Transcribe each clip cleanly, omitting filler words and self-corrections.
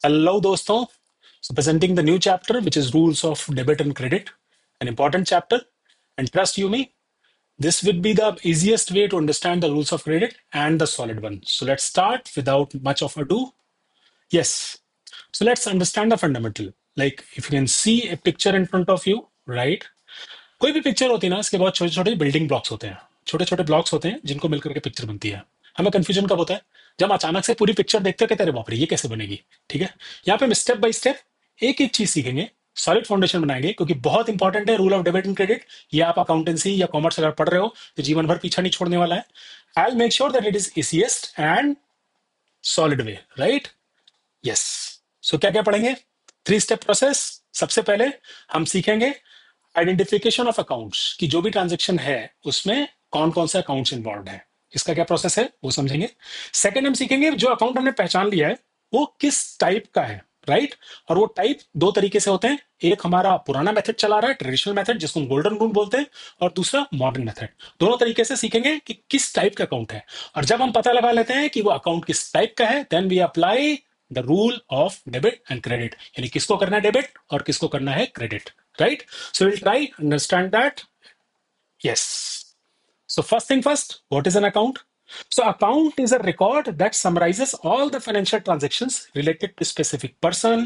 Hello, दोस्तों. So presenting the new chapter, which is rules of debit and credit, an important chapter. And trust you me, this would be the easiest way to understand the rules of credit and the solid one. So let's start without much of ado. Yes. So let's understand the fundamental. Like if you can see a picture in front of you, right? कोई भी picture होती है ना, इसके बहुत छोटे छोटे building blocks होते हैं. छोटे छोटे ब्लॉक्स होते हैं जिनको मिलकर के पिक्चर बनती है. हमें कंफ्यूजन कब होता है? जब अचानक से पूरी पिक्चर देखते हो कि तेरे बाप रे ये कैसे बनेगी. ठीक है. यहाँ पे हम स्टेप बाय स्टेप एक एक चीज सीखेंगे, सॉलिड फाउंडेशन बनाएंगे, क्योंकि बहुत इंपॉर्टेंट है rule of debit and credit. ये आप अकाउंटेंसी या कॉमर्स अगर पढ़ रहे हो तो जीवन भर पीछा नहीं छोड़ने वाला है. I will make sure that it is easiest and solid way, right? Yes. So क्या क्या पढ़ेंगे? 3 स्टेप प्रोसेस. सबसे पहले हम सीखेंगे आइडेंटिफिकेशन ऑफ अकाउंट्स, कि जो भी ट्रांजेक्शन है उसमें कौन कौन से अकाउंट्स इन्वॉल्व है, इसका क्या प्रोसेस है वो समझेंगे. सेकंड, हम सीखेंगे जो अकाउंट हमने पहचान लिया है वो किस टाइप का है, राइट? और वो टाइप दो तरीके से होते हैं. एक हमारा पुराना मेथड चला रहा है, ट्रेडिशनल मेथड, जिसको हम गोल्डन रूल बोलते हैं, और दूसरा मॉडर्न मेथड. दोनों तरीके से सीखेंगे कि किस टाइप का अकाउंट है. और जब हम पता लगा लेते हैं कि वो अकाउंट किस टाइप का है, then we apply the rule of debit and credit, यानी किसको करना है डेबिट और किसको करना है credit, right? So we'll try understand that. Yes. So first thing first, what is an account? So account is a record that summarizes all the financial transactions related to specific person,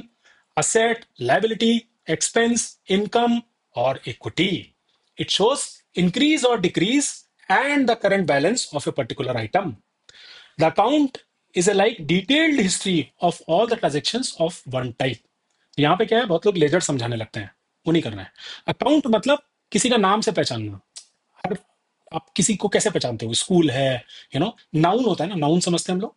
asset, liability, expense, income, or equity. It shows increase or decrease and the current balance of a particular item. The account is a like detailed history of all the transactions of one type. यहाँ पे क्या है, बहुत लोग laser समझाने लगते हैं, वो नहीं करना है. अकाउंट मतलब किसी का नाम से पहचानना. अगर आप किसी को कैसे पहचानते हो, स्कूल है, नाउन होता है ना, नाउन समझते हैं हम लोग.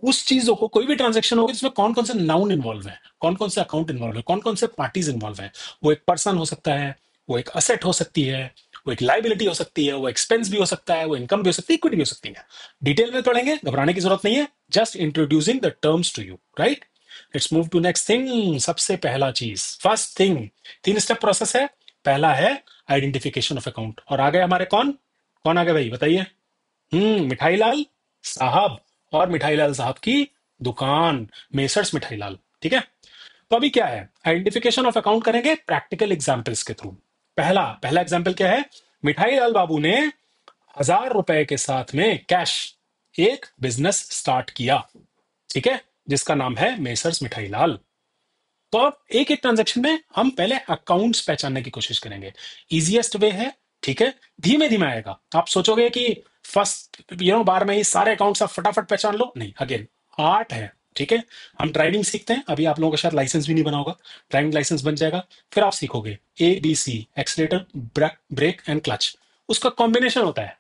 उस चीजों को, कोई भी ट्रांजेक्शन होगी जिसमें कौन कौन से नाउन इन्वॉल्व है, कौन कौन से अकाउंट इन्वॉल्व है, कौन कौन से पार्टीज इन्वॉल्व है. वो एक पर्सन हो सकता है, वो एक असेट हो सकती है, वो एक लाइबिलिटी हो सकती है, वो एक्सपेंस भी हो सकता है, वो इनकम भी हो सकती है, इक्विटी भी हो सकती है. डिटेल में पढ़ेंगे, घबराने की जरूरत नहीं है. Just introducing the terms to you, right? Let's move to next thing. सबसे पहला चीज, फर्स्ट थिंग, 3 स्टेप प्रोसेस है. पहला है आइडेंटिफिकेशन ऑफ अकाउंट. और आ गए हमारे कौन कौन आ गए भाई, बताइए. मिठाई लाल साहब और मिठाई लाल साहब की दुकान, मेसर्स मिठाई लाल. ठीक है. तो अभी क्या है, आइडेंटिफिकेशन ऑफ अकाउंट करेंगे प्रैक्टिकल एग्जाम्पल्स के थ्रू. पहला पहला एग्जाम्पल क्या है? मिठाई लाल बाबू ने 1000 रुपए के साथ में कैश एक बिजनेस स्टार्ट किया, ठीक है, जिसका नाम है मेसर्स मिठाई लाल. तो अब एक एक ट्रांजेक्शन में हम पहले अकाउंट्स पहचानने की कोशिश करेंगे. इजीएस्ट वे है, ठीक है. धीमे धीमे आएगा. आप सोचोगे कि फर्स्ट बार में ही सारे अकाउंट्स आप फटाफट पहचान लो, नहीं. अगेन आर्ट है, ठीक है. हम ड्राइविंग सीखते हैं, अभी आप लोगों का शायद लाइसेंस भी नहीं बना होगा. ड्राइविंग लाइसेंस बन जाएगा, फिर आप सीखोगे ABC, accelerator, brake and clutch. उसका कॉम्बिनेशन होता है,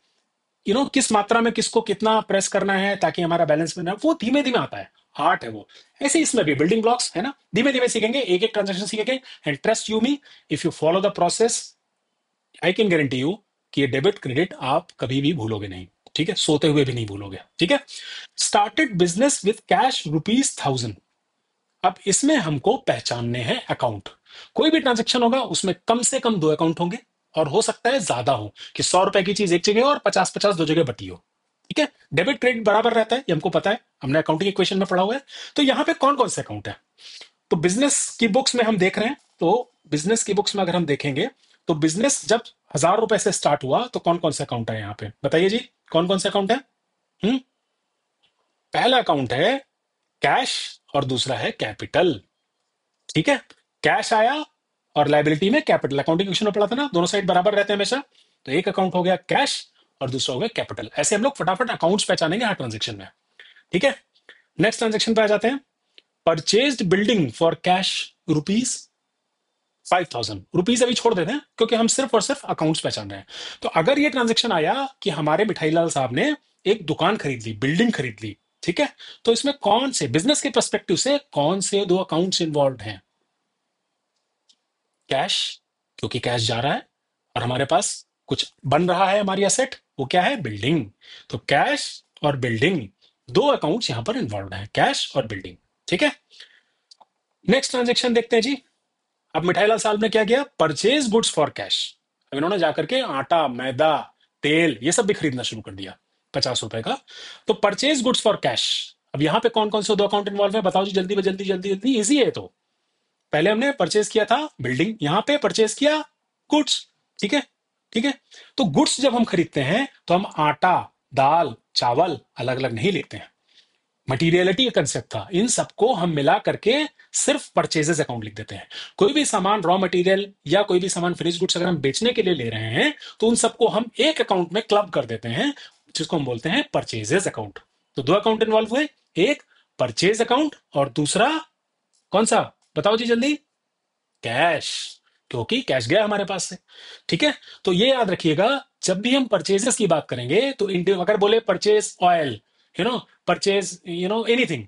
किस मात्रा में किसको कितना प्रेस करना है ताकि हमारा बैलेंस बना, वो धीमे धीमे आता है. आर्ट है वो. ऐसे ही इसमें भी बिल्डिंग ब्लॉक्स है ना, धीमे धीमे सीखेंगे, एक एक ट्रांजेक्शन सीखेंगे. And trust you me, if you follow the process, I can guarantee you कि ये डेबिट क्रेडिट आप कभी भी भूलोगे नहीं. ठीक है, सोते हुए भी नहीं भूलोगे. ठीक है. Started business with cash ₹1000. अब इसमें हमको पहचानने हैं अकाउंट. कोई भी ट्रांजेक्शन होगा उसमें कम से कम 2 अकाउंट होंगे, और हो सकता है ज्यादा हो, कि 100 रुपए की चीज एक जगह और 50-50 दो जगह बटी हो. ठीक है. डेबिट क्रेडिट बराबर रहता है, ये हमको पता है, हमने अकाउंटिंग इक्वेशन में पढ़ा हुआ है. तो यहाँ पे कौन कौन से अकाउंट है, तो बिजनेस की बुक्स में हम देख रहे हैं. तो बिजनेस की बुक्स में अगर हम देखेंगे तो बिजनेस जब 1000 रुपए से स्टार्ट हुआ तो कौन कौन से अकाउंट है यहाँ पे, बताइए जी, कौन कौन से अकाउंट है? हम्म पहला अकाउंट है कैश और दूसरा है कैपिटल. ठीक है. कैश आया और लाइबिलिटी में कैपिटल, अकाउंटिंग क्वेश्चन में पढ़ा था ना, दोनों साइड बराबर रहते हैं हमेशा. तो एक अकाउंट हो गया कैश और दूसरा हो गया कैपिटल. ऐसे हम लोग फटाफट अकाउंट्स पहचानेंगे हर ट्रांजेक्शन में. ठीक है. नेक्स्ट ट्रांजेक्शन पे आ जाते हैं. Purchased building for cash ₹5000. अभी छोड़ देते हैं क्योंकि हम सिर्फ और सिर्फ अकाउंट्स पहचान रहे हैं. तो अगर ये ट्रांजेक्शन आया कि हमारे मिठाई लाल साहब ने एक दुकान खरीद ली, बिल्डिंग खरीद ली, ठीक है, तो इसमें कौन से, बिजनेस के पर्सपेक्टिव से कौन से 2 अकाउंट्स इन्वॉल्व हैं? कैश, क्योंकि कैश जा रहा है और हमारे पास कुछ बन रहा है, हमारी एसेट, वो क्या है, बिल्डिंग. तो कैश और बिल्डिंग, 2 अकाउंट्स यहां पर इन्वॉल्व है, कैश और बिल्डिंग. ठीक है. नेक्स्ट ट्रांजेक्शन देखते हैं जी. अब मिठाई लाल साहब ने क्या किया, परचेज गुड्स फॉर कैश. अब इन्होंने जाकर के आटा, मैदा, तेल, ये सब भी खरीदना शुरू कर दिया, 50 रुपए का. तो परचेज गुड्स फॉर कैश. अब यहाँ पे कौन कौन से दो अकाउंट इन्वॉल्व है बताओ जी, जल्दी जल्दी जल्दी जल्दी, इजी है। तो पहले हमने परचेज किया था बिल्डिंग, यहाँ पे परचेज किया गुड्स। ठीक है, ठीक है। तो गुड्स जब हम खरीदते हैं तो हम आटा, दाल, चावल अलग अलग नहीं लेते हैं। मटीरियलिटी का कंसेप्ट था, इन सबको हम मिला करके सिर्फ परचेजेस अकाउंट लिख देते हैं। कोई भी सामान रॉ मटेरियल या कोई भी सामान फिनिश गुड्स अगर हम बेचने के लिए ले रहे हैं तो उन सबको हम एक अकाउंट में क्लब कर देते हैं, जिसको हम बोलते हैं परचेजेस अकाउंट। तो दो अकाउंट इन्वॉल्व हुए, एक परचेज अकाउंट और दूसरा कौन सा बताओ जी जल्दी, कैश, क्योंकि कैश गया हमारे पास से। ठीक है, तो ये याद रखिएगा, जब भी हम परचेजेस की बात करेंगे तो अगर बोले परचेज ऑयल, परचेज एनीथिंग,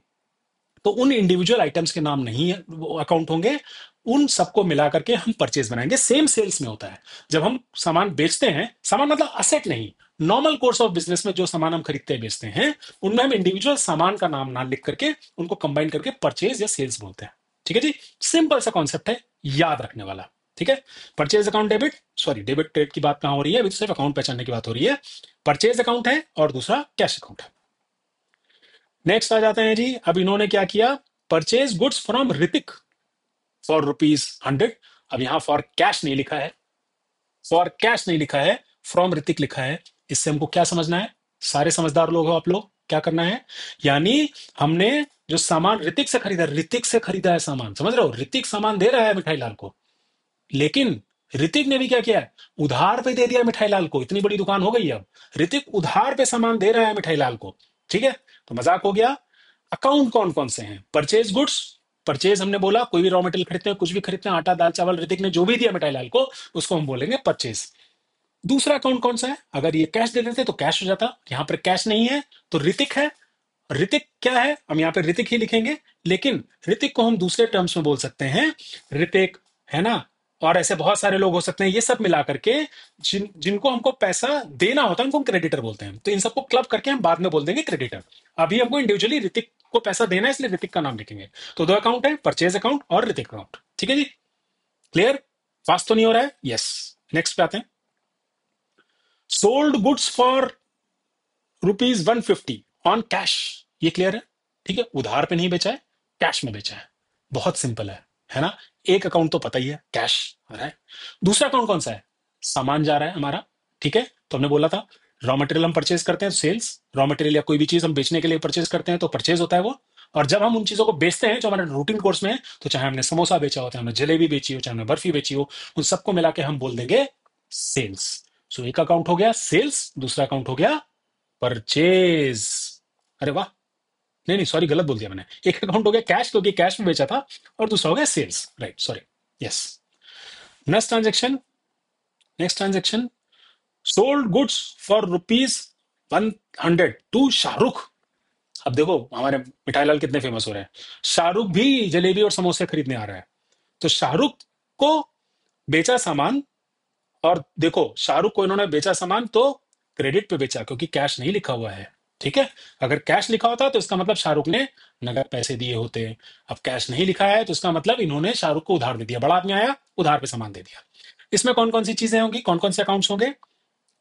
तो उन इंडिविजुअल आइटम्स के नाम नहीं अकाउंट होंगे, उन सबको मिला करके हम परचेज बनाएंगे। सेम सेल्स में होता है, जब हम सामान बेचते हैं, सामान मतलब असेट नहीं, नॉर्मल कोर्स ऑफ बिजनेस में जो सामान हम खरीदते हैं बेचते हैं, उनमें हम इंडिविजुअल सामान का नाम ना लिख करके उनको कंबाइन करके परचेज या सेल्स बोलते हैं। ठीक है जी, सिंपल सा कॉन्सेप्ट है, याद रखने वाला। ठीक है, purchase account debit, sorry debit credit की बात कहां हो रही है, अभी तो सिर्फ अकाउंट पहचानने की बात हो रही है। परचेज अकाउंट है और दूसरा कैश अकाउंट है। नेक्स्ट आ जाते हैं जी, अब इन्होंने क्या किया, purchase goods from Hrithik for ₹100। अब यहां फॉर कैश नहीं लिखा है, फॉर कैश नहीं लिखा है, फ्रॉम ऋतिक लिखा है। इससे हमको क्या समझना है, सारे समझदार लोग हो आप लोग, क्या करना है, यानी हमने जो सामान ऋतिक से खरीदा, ऋतिक से खरीदा है सामान, समझ रहे हो, ऋतिक सामान दे रहा है मिठाई लाल को, लेकिन ऋतिक ने भी क्या किया है, उधार पे दे दिया मिठाई लाल को। इतनी बड़ी दुकान हो गई है अब, ऋतिक उधार पे सामान दे रहा है मिठाई लाल को। ठीक है, तो मजाक हो गया। अकाउंट कौन कौन से हैं, परचेज गुड्स, परचेज हमने बोला कोई भी रॉ मटेरियल खरीदते हैं, कुछ भी खरीदते हैं, आटा दाल चावल, ऋतिक ने जो भी दिया मिठाई लाल को उसको हम बोलेंगे परचेज। दूसरा अकाउंट कौन सा है, अगर ये कैश दे देते तो कैश हो जाता, यहां पर कैश नहीं है तो ऋतिक है। ऋतिक क्या है, हम यहाँ पे ऋतिक ही लिखेंगे, लेकिन ऋतिक को हम दूसरे टर्म्स में बोल सकते हैं ऋतिक, है ना, और ऐसे बहुत सारे लोग हो सकते हैं। ये सब मिला करके जिनको हमको पैसा देना होता है उनको हम क्रेडिटर बोलते हैं, तो इन सबको क्लब करके हम बाद में बोल देंगे क्रेडिटर। अभी हमको इंडिविजुअली ऋतिक को पैसा देना है, इसलिए ऋतिक का नाम लिखेंगे। तो दो अकाउंट है, परचेज अकाउंट और ऋतिक अकाउंट। ठीक है जी, क्लियर, फास्ट तो नहीं हो रहा है, यस। नेक्स्ट पे आते हैं, sold goods for ₹150 on cash, ये क्लियर है। ठीक है, उधार पे नहीं बेचा है, कैश में बेचा है, बहुत सिंपल है ना। एक अकाउंट तो पता ही है, कैश आ रहा है। दूसरा अकाउंट कौन सा है, सामान जा रहा है हमारा। ठीक है, तो हमने बोला था रॉ मटेरियल हम परचेज करते हैं सेल्स, रॉ मटेरियल या कोई भी चीज हम बेचने के लिए परचेज करते हैं तो परचेज होता है वो। और जब हम उन चीजों को बेचते हैं जो हमारे रूटीन कोर्स में है, तो चाहे हमने समोसा बेचा हो, चाहे हमने जलेबी बेची हो, चाहे हमने बर्फी बेची हो, उन सबको मिला के हम बोल देंगे सेल्स। सो एक अकाउंट हो गया सेल्स, दूसरा अकाउंट हो गया परचेज। अरे वाह, नहीं नहीं सॉरी गलत बोल दिया मैंने, एक अकाउंट हो गया कैश क्योंकि कैश में बेचा था, और दूसरा हो गया sales, right, sorry, yes. Next transaction, next transaction, sold goods for ₹100 to Shahrukh. अब देखो हमारे मिठाई लाल कितने फेमस हो रहे हैं, शाहरुख भी जलेबी और समोसे खरीदने आ रहा है, तो शाहरुख को बेचा सामान, और देखो शाहरुख को इन्होंने बेचा सामान तो क्रेडिट पे बेचा क्योंकि कैश नहीं लिखा हुआ है। ठीक है, अगर कैश लिखा होता तो इसका मतलब शाहरुख ने नगद पैसे दिए होते। अब कैश नहीं लिखा है तो इसका मतलब इन्होंने शाहरुख को उधार दे दिया, बड़ा आदमी आया उधार पे सामान दे दिया। इसमें कौन कौन सी चीजें होंगी, कौन कौन से अकाउंट्स होंगे,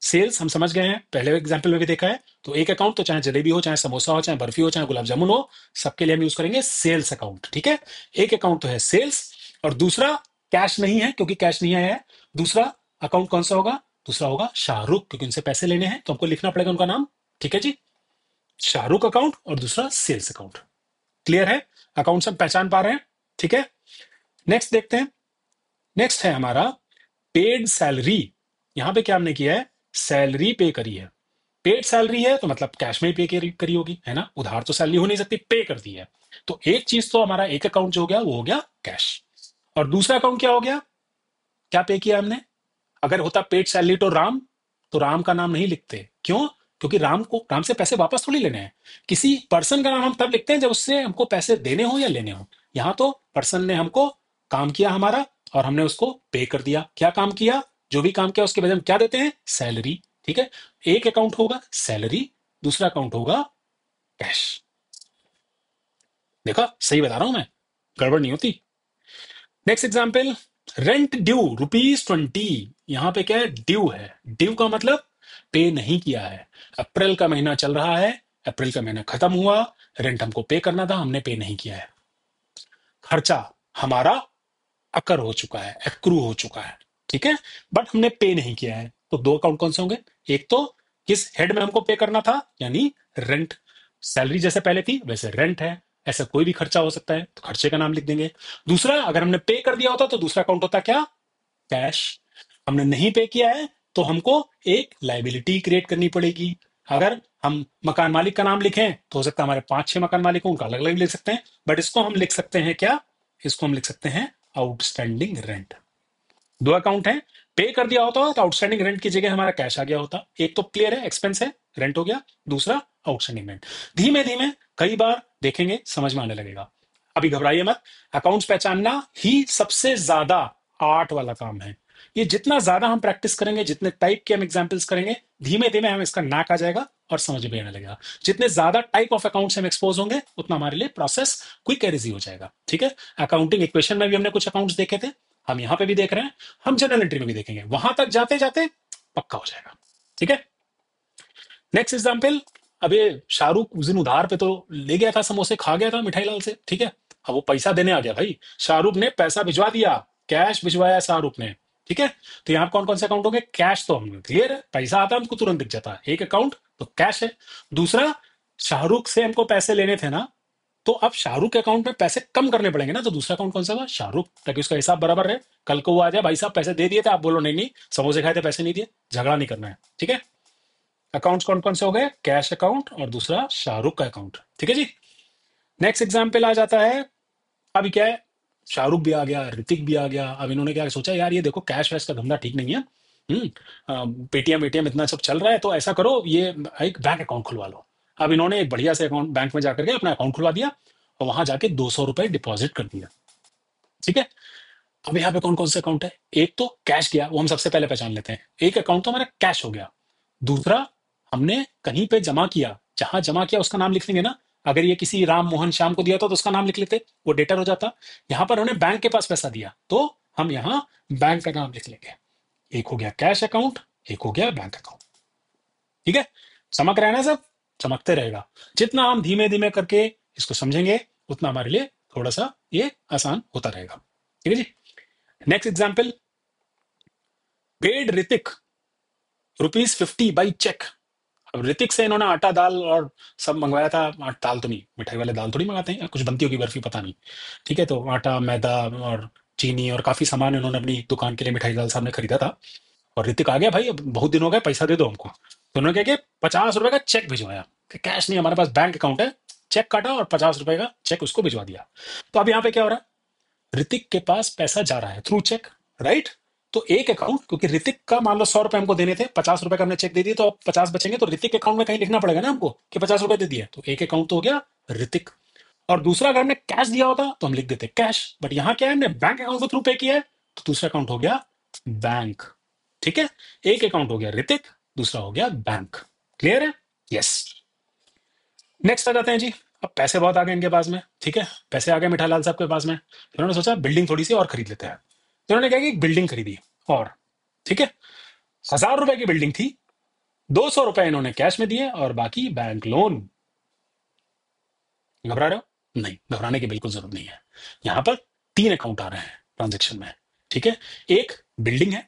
सेल्स हम समझ गए हैं, पहले एग्जाम्पल में भी देखा है। तो एक अकाउंट तो चाहे जलेबी हो, चाहे समोसा हो, चाहे बर्फी हो, चाहे गुलाब जामुन हो, सबके लिए हम यूज करेंगे सेल्स अकाउंट। ठीक है, एक अकाउंट तो है सेल्स, और दूसरा कैश नहीं है क्योंकि कैश नहीं आया है। दूसरा अकाउंट कौन सा होगा, दूसरा होगा शाहरुख, क्योंकि उनसे पैसे लेने हैं तो हमको लिखना पड़ेगा उनका नाम। ठीक है जी, शाहरुख अकाउंट और दूसरा सेल्स अकाउंट। क्लियर है, अकाउंट सब पहचान पा रहे हैं। ठीक है, नेक्स्ट देखते हैं। नेक्स्ट है हमारा पेड सैलरी। यहां पे क्या हमने किया है, सैलरी पे करी है। पेड सैलरी है तो मतलब कैश में ही पे करी होगी, है ना, उधार तो सैलरी हो नहीं सकती, पे कर दी है। तो एक चीज तो हमारा एक अकाउंट जो हो गया वो हो गया कैश, और दूसरा अकाउंट क्या हो गया, क्या पे किया हमने। अगर होता पेड सैलरी तो राम का नाम नहीं लिखते, क्यों, क्योंकि राम से पैसे वापस थोड़ी लेने हैं। किसी पर्सन का नाम हम तब लिखते हैं जब उससे हमको पैसे देने हो या लेने हो। यहां तो पर्सन ने हमको काम किया हमारा और हमने उसको पे कर दिया। क्या काम किया, जो भी काम किया उसके बदले हम क्या देते हैं, सैलरी। ठीक है, एक अकाउंट होगा सैलरी, दूसरा अकाउंट होगा कैश। देखा, सही बता रहा हूं मैं, गड़बड़ नहीं होती। Next example, rent due ₹20। यहां पे क्या है, ड्यू है, ड्यू का मतलब पे नहीं किया है। अप्रैल का महीना चल रहा है, अप्रैल का महीना खत्म हुआ, रेंट हमको पे करना था, हमने पे नहीं किया है, खर्चा हमारा अकर हो चुका है, एक्रू हो चुका है, ठीक है, बट हमने पे नहीं किया है। तो दो अकाउंट कौन से होंगे? एक तो किस हेड में हमको पे करना था, यानी रेंट, सैलरी जैसे पहले थी वैसे रेंट है, ऐसा कोई भी खर्चा हो सकता है तो खर्चे का नाम लिख देंगे। दूसरा, अगर हमने पे कर दिया होता तो दूसरा अकाउंट होता क्या? कैश। हमने नहीं पे किया है तो हमको एक लाइबिलिटी क्रिएट करनी पड़ेगी। अगर हम मकान मालिक का नाम लिखें तो हो सकता है हमारे 5-6 मकान मालिक हों, उनका अलग अलग लिख सकते हैं, बट इसको हम लिख सकते हैं क्या? इसको हम लिख सकते हैं आउटस्टैंडिंग रेंट। दो अकाउंट है, पे कर दिया होता तो आउटस्टैंडिंग रेंट की जगह हमारा कैश आ गया होता। एक तो क्लियर है, एक्सपेंस है, रेंट हो गया, दूसरा आउटस्टैंडिंग रेंट। धीमे धीमे कई बार देखेंगे, समझ में आने लगेगा, अभी घबराइए मत। अकाउंट्स पहचानना ही सबसे ज्यादा आर्ट वाला काम है। ये जितना ज्यादा हम प्रैक्टिस करेंगे, जितने टाइप के हम एग्जाम्पल्स करेंगे, धीमे धीमे हम इसका नाक आ जाएगा और समझ में आने लगेगा। जितने ज्यादा टाइप ऑफ अकाउंट्स हम एक्सपोज होंगे उतना हमारे लिए प्रोसेस क्विक एंड इजी हो जाएगा, ठीक है। अकाउंटिंग इक्वेशन में भी हमने कुछ अकाउंट्स देखे थे, हम यहां पे भी देख रहे हैं, हम जनरल एंट्री में भी देखेंगे, वहां तक जाते जाते पक्का हो जाएगा, ठीक है। नेक्स्ट एग्जाम्पल, अब ये शाहरुख उस दिन उधार पे तो ले गया था, समोसे खा गया था मिठाई लाल से, ठीक है। अब वो पैसा देने आ गया भाई, शाहरुख ने पैसा भिजवा दिया, कैश भिजवाया शाहरुख ने, ठीक है। तो यहाँ कौन कौन से अकाउंट होंगे? कैश तो हम क्लियर है, पैसा आता है हमको तुरंत दिख जाता है, एक अकाउंट तो कैश है। दूसरा, शाहरुख से हमको पैसे लेने थे ना, तो अब शाहरुख के अकाउंट में पैसे कम करने पड़ेंगे ना, तो दूसरा अकाउंट कौन सा होगा? शाहरुख, ताकि उसका हिसाब बराबर रहे। कल को वो आ जाए, भाई साहब पैसे दे दिए थे, आप बोलो नहीं नहीं समोसे खाए थे पैसे नहीं दिए, झगड़ा नहीं करना है, ठीक है। अकाउंट्स कौन कौन से हो गए? कैश अकाउंट और दूसरा शाहरुख का अकाउंट, ठीक है जी। नेक्स्ट एग्जाम्पल आ जाता है, अभी क्या है, शाहरुख भी आ गया, ऋतिक भी आ गया। अब इन्होंने क्या सोचा, यार ये देखो कैश वैश का धंधा ठीक नहीं है, पेटीएम एटीएम इतना सब चल रहा है, तो ऐसा करो ये एक बैंक अकाउंट खुलवा लो। अब इन्होंने एक बढ़िया से अकाउंट बैंक में जाकर के अपना अकाउंट खुलवा दिया और वहां जाके 200 रुपए डिपॉजिट कर दिया, ठीक है। अब यहाँ पे कौन कौन से अकाउंट है? एक तो कैश गया, वो हम सबसे पहले पहचान लेते हैं, एक अकाउंट तो हमारा कैश हो गया। दूसरा, हमने कहीं पे जमा किया, जहां जमा किया उसका नाम लिख लेंगे ना। अगर ये किसी राम मोहन श्याम को दिया था तो उसका नाम लिख लेते, वो डेटर हो जाता। यहां पर हमने बैंक के पास पैसा दिया तो हम यहाँ बैंक का नाम लिख लेंगे। एक हो गया कैश अकाउंट, एक हो गया बैंक अकाउंट, ठीक है। चमक रहा है ना सब? चमकते रहेगा। जितना हम धीमे धीमे करके इसको समझेंगे उतना हमारे लिए थोड़ा सा ये आसान होता रहेगा, ठीक है जी। Next example, paid Hrithik ₹50 by cheque. अब ऋतिक से इन्होंने आटा दाल और सब मंगवाया था, दाल तो नहीं, मिठाई वाले दाल थोड़ी मंगाते हैं, कुछ बनती होगी बर्फी, पता नहीं, ठीक है। तो आटा मैदा और चीनी और काफी सामान इन्होंने अपनी दुकान के लिए मिठाई लाल साहब ने खरीदा था। और ऋतिक आ गया, भाई अब बहुत दिन हो गए, पैसा दे दो हमको। तो उन्होंने क्या किया, ₹50 का चेक भिजवाया, कि कैश नहीं, हमारे पास बैंक अकाउंट है। चेक काटा और ₹50 का चेक उसको भिजवा दिया। तो अब यहाँ पे क्या हो रहा है, ऋतिक के पास पैसा जा रहा है थ्रू चेक, राइट। तो एक अकाउंट, क्योंकि ऋतिक का मान लो ₹100 हमको देने थे, ₹50 का हमने चेक दे दिया, तो अब 50 बचेंगे, तो ऋतिक के अकाउंट में कहीं लिखना पड़ेगा ना हमको कि ₹50 दे दिए, तो एक अकाउंट तो हो गया ऋतिक। और दूसरा, अगर हमने कैश दिया होता तो हम लिख देते कैश, बट यहां क्या है, हमने बैंक अकाउंट के थ्रू पे किया है, तो दूसरा अकाउंट हो गया बैंक, ठीक है। एक अकाउंट हो गया ऋतिक, दूसरा हो गया बैंक। क्लियर है? यस। नेक्स्ट आ जाते हैं जी। अब पैसे बहुत आ गए इनके पास में, ठीक है, पैसे आ गए मिठालाल साहब के पास में, तो उन्होंने सोचा बिल्डिंग थोड़ी सी और खरीद लेते हैं। तो उन्होंने क्या कि एक बिल्डिंग खरीदी और, ठीक है, ₹1000 की बिल्डिंग थी, ₹200 इन्होंने कैश में दिए और बाकी बैंक लोन। घबरा रहे हो? नहीं, घबराने की बिल्कुल जरूरत नहीं है। यहां पर 3 अकाउंट आ रहे हैं ट्रांजेक्शन में, ठीक है। एक बिल्डिंग है,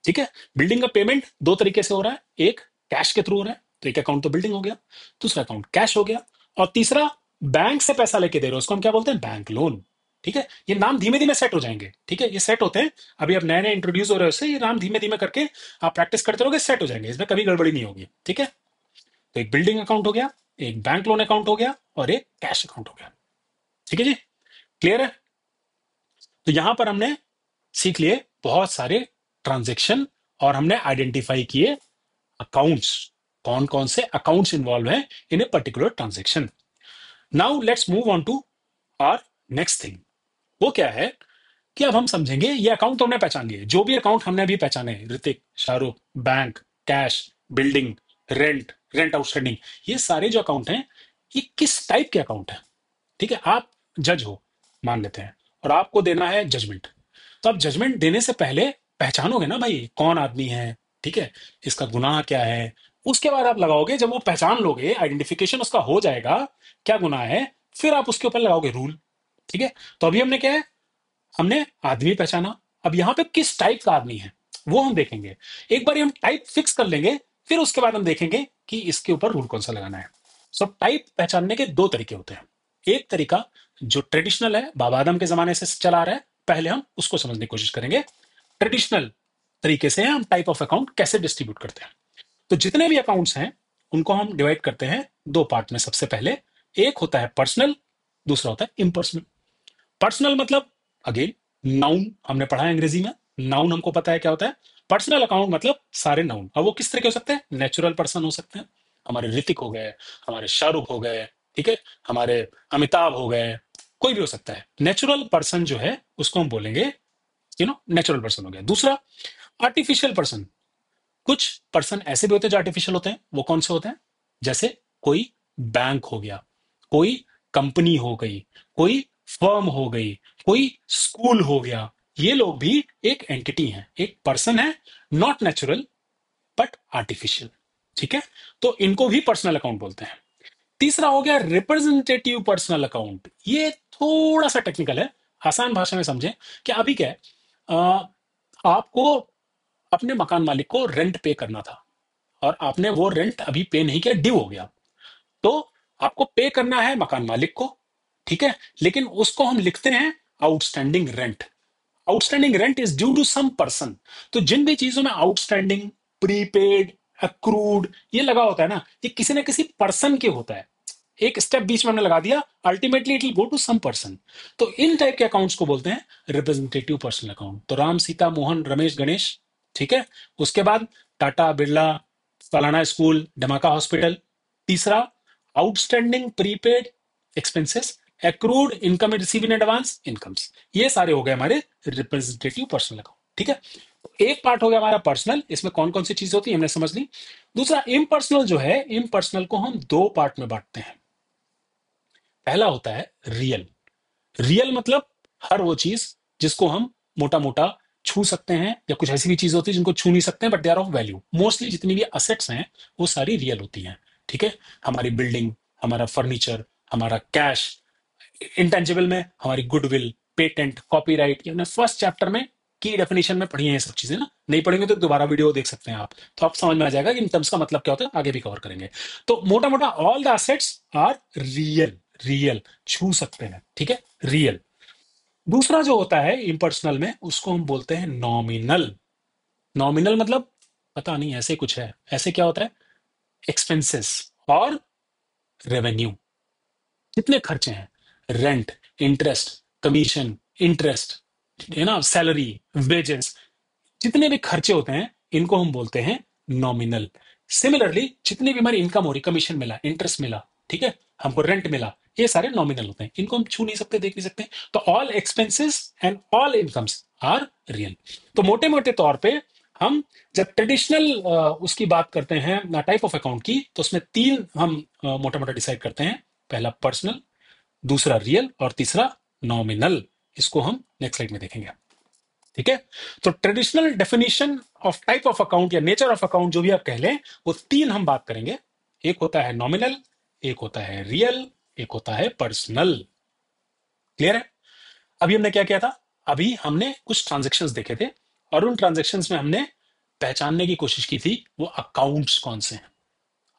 ठीक है, बिल्डिंग का पेमेंट दो तरीके से हो रहा है, एक कैश के थ्रू हो रहा है, तो एक अकाउंट तो बिल्डिंग हो गया, दूसरा अकाउंट कैश हो गया, और तीसरा बैंक से पैसा लेके दे रहे हो, उसको हम क्या बोलते हैं? बैंक लोन, ठीक है। ये नाम धीमे धीमे सेट हो जाएंगे, ठीक है, ये सेट होते हैं, अभी अब नए नए इंट्रोड्यूस हो रहे हो, इससे ये नाम धीमे धीमे करके आप प्रैक्टिस करते रहोगे, सेट हो जाएंगे, इसमें कभी गड़बड़ी नहीं होगी, ठीक है। तो एक बिल्डिंग अकाउंट हो गया, एक बैंक लोन अकाउंट हो गया और एक कैश अकाउंट हो गया, ठीक है जी। क्लियर है? तो यहां पर हमने सीख लिए बहुत सारे ट्रांजेक्शन और हमने आइडेंटिफाई किए अकाउंट्स, कौन कौन से अकाउंट्स इन्वॉल्व हैं in a particular transaction. Now let's move on to our next thing. वो क्या है कि अब हम समझेंगे, ये अकाउंट तो हमने पहचान लिए, जो भी अकाउंट हमने अभी पहचाने, Hrithik, Shahrukh, bank, cash, building, rent, rent outstanding, ये सारे जो अकाउंट हैं, ये किस टाइप के अकाउंट हैं, ठीक है। आप जज हो, मान लेते हैं, और आपको देना है जजमेंट। तो आप जजमेंट देने से पहले पहचानोगे ना भाई कौन आदमी है, ठीक है, इसका गुनाह क्या है, उसके बाद आप लगाओगे, जब वो पहचान लोगे, आइडेंटिफिकेशन उसका हो जाएगा क्या गुनाह है, फिर आप उसके ऊपर लगाओगे रूल। ठीक है, तो अभी हमने क्या है, हमने आदमी पहचाना। अब यहां पे किस टाइप का आदमी है वो हम देखेंगे। एक बार हम टाइप फिक्स कर लेंगे, फिर उसके बाद हम देखेंगे कि इसके ऊपर रूल कौन सा लगाना है। सो टाइप पहचानने के दो तरीके होते हैं। एक तरीका जो ट्रेडिशनल है, बाबा आदम के जमाने से चला आ रहा है, पहले हम उसको समझने की कोशिश करेंगे। ट्रेडिशनल तरीके से हम टाइप ऑफ अकाउंट कैसे डिस्ट्रीब्यूट करते हैं। तो जितने भी अकाउंट्स हैं उनको हम डिवाइड करते हैं दो पार्ट में। सबसे पहले एक होता है पर्सनल, दूसरा होता है इम्पर्सनल। पर्सनल मतलब अगेन नाउन, हमने पढ़ा है अंग्रेजी में, नाउन हमको पता है क्या होता है। पर्सनल अकाउंट मतलब सारे नाउन। अब वो किस तरह के हो सकते हैं, नेचुरल पर्सन हो सकते हैं, हमारे ऋतिक हो गए, हमारे शाहरुख हो गए, ठीक है, हमारे अमिताभ हो गए, कोई भी हो सकता है। नेचुरल पर्सन जो है उसको हम बोलेंगे नेचुरल पर्सन हो गया। दूसरा आर्टिफिशियल पर्सन। कुछ पर्सन ऐसे भी होते हैं जो आर्टिफिशियल होते हैं। वो कौन से होते हैं, जैसे कोई बैंक हो गया, कोई कंपनी हो गई, कोई फर्म हो गई, कोई स्कूल हो गया। ये लोग भी एक एंटिटी हैं, एक पर्सन है, नॉट नेचुरल बट आर्टिफिशियल। ठीक है, तो इनको भी पर्सनल अकाउंट बोलते हैं। तीसरा हो गया रिप्रेजेंटेटिव पर्सनल अकाउंट। ये थोड़ा सा टेक्निकल है, आसान भाषा में समझें कि अभी क्या है, आपको अपने मकान मालिक को रेंट पे करना था और आपने वो रेंट अभी पे नहीं किया, ड्यू हो गया। तो आपको पे करना है मकान मालिक को, ठीक है, लेकिन उसको हम लिखते हैं outstanding rent. Outstanding rent is due to some person. तो जिन भी चीजों में आउटस्टैंडिंग, प्रीपेड, अक्रूड ये लगा होता है ना, ये किसी ना किसी पर्सन के होता है। एक स्टेप बीच में हमने लगा दिया, ultimately it will go to some person. तो इन टाइप के अकाउंट्स को बोलते हैं रिप्रेजेंटेटिव पर्सनल अकाउंट। तो राम, सीता, मोहन, रमेश, गणेश, ठीक है। उसके बाद टाटा, बिरला, फलाना स्कूल, धमाका हॉस्पिटल। तीसरा outstanding prepaid expenses, accrued income receive in advance incomes. ये सारे हो गए हमारे रिप्रेजेंटेटिव पर्सनल अकाउंट। ठीक है, एक पार्ट हो गया हमारा पर्सनल, इसमें कौन कौन सी चीज होती है हमने समझ ली। दूसरा इम्पर्सनल जो है, इम्पर्सनल को हम दो पार्ट में बांटते हैं। पहला होता है रियल। रियल मतलब हर वो चीज जिसको हम मोटा मोटा छू सकते हैं, या कुछ ऐसी भी चीज होती है जिनको छू नहीं सकते हैं but they are of value. Mostly जितनी भी असेट्स हैं वो सारी रियल होती हैं। ठीक है, हमारी बिल्डिंग, हमारा फर्नीचर, हमारा कैश। इंटेंजिबल में हमारी गुडविल, पेटेंट, कॉपीराइट, ये हमने फर्स्ट चैप्टर में की डेफिनेशन में पढ़ी है ये सब चीजें ना। नहीं पढ़ेंगे तो दोबारा वीडियो देख सकते हैं आप, तो आप समझ में आ जाएगा कि इन टर्म्स का मतलब क्या होता है। आगे भी कवर करेंगे। तो मोटा मोटा all the assets are real. Real छू सकते हैं, ठीक है, रियल। दूसरा जो होता है इम्पर्सनल में, उसको हम बोलते हैं नॉमिनल। नॉमिनल मतलब पता नहीं, ऐसे कुछ है। ऐसे क्या होता है, एक्सपेंसेस और रेवेन्यू, जितने खर्चे हैं, रेंट, इंटरेस्ट, कमीशन, इंटरेस्ट, है ना, सैलरी, वेजेस, जितने भी खर्चे होते हैं इनको हम बोलते हैं नॉमिनल। सिमिलरली जितनी भी हमारी इनकम हो रही, कमीशन मिला, इंटरेस्ट मिला, ठीक है, हमको रेंट मिला, ये सारे नॉमिनल होते हैं। इनको हम छू नहीं सकते, देख नहीं सकते। तो all expenses and all incomes are real. तो मोटे मोटे तौर पे हम जब ट्रेडिशनल उसकी बात करते हैं टाइप ऑफ अकाउंट की, तो उसमें तीन हम मोटा मोटा डिसाइड करते हैं। पहला पर्सनल, दूसरा रियल और तीसरा नॉमिनल। इसको हम नेक्स्ट स्लाइड में देखेंगे। ठीक है, तो traditional definition of type of account या नेचर ऑफ अकाउंट जो भी आप कह लें, वो तीन हम बात करेंगे। एक होता है नॉमिनल, एक होता है रियल, एक होता है पर्सनल। क्लियर है। अभी हमने क्या किया था, अभी हमने कुछ ट्रांजेक्शन्स देखे थे और उन ट्रांजेक्शन्स में हमने पहचानने की कोशिश की थी वो अकाउंट्स कौन से हैं।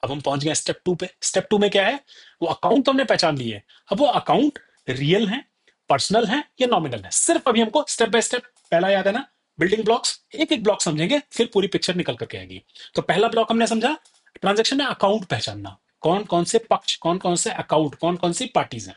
अब हम पहुंच गए स्टेप टू पे। स्टेप टू में क्या है, वो अकाउंट तो हमने पहचान लिए, अब वो अकाउंट रियल है, पर्सनल है या नॉमिनल है। सिर्फ अभी हमको स्टेप बाय स्टेप, पहला याद है ना, बिल्डिंग ब्लॉक्स, एक एक ब्लॉक समझेंगे फिर पूरी पिक्चर निकल करके आएगी। तो पहला ब्लॉक हमने समझा, ट्रांजेक्शन में अकाउंट पहचानना, कौन कौन से पक्ष, कौन कौन से अकाउंट, कौन कौन सी पार्टीज हैं।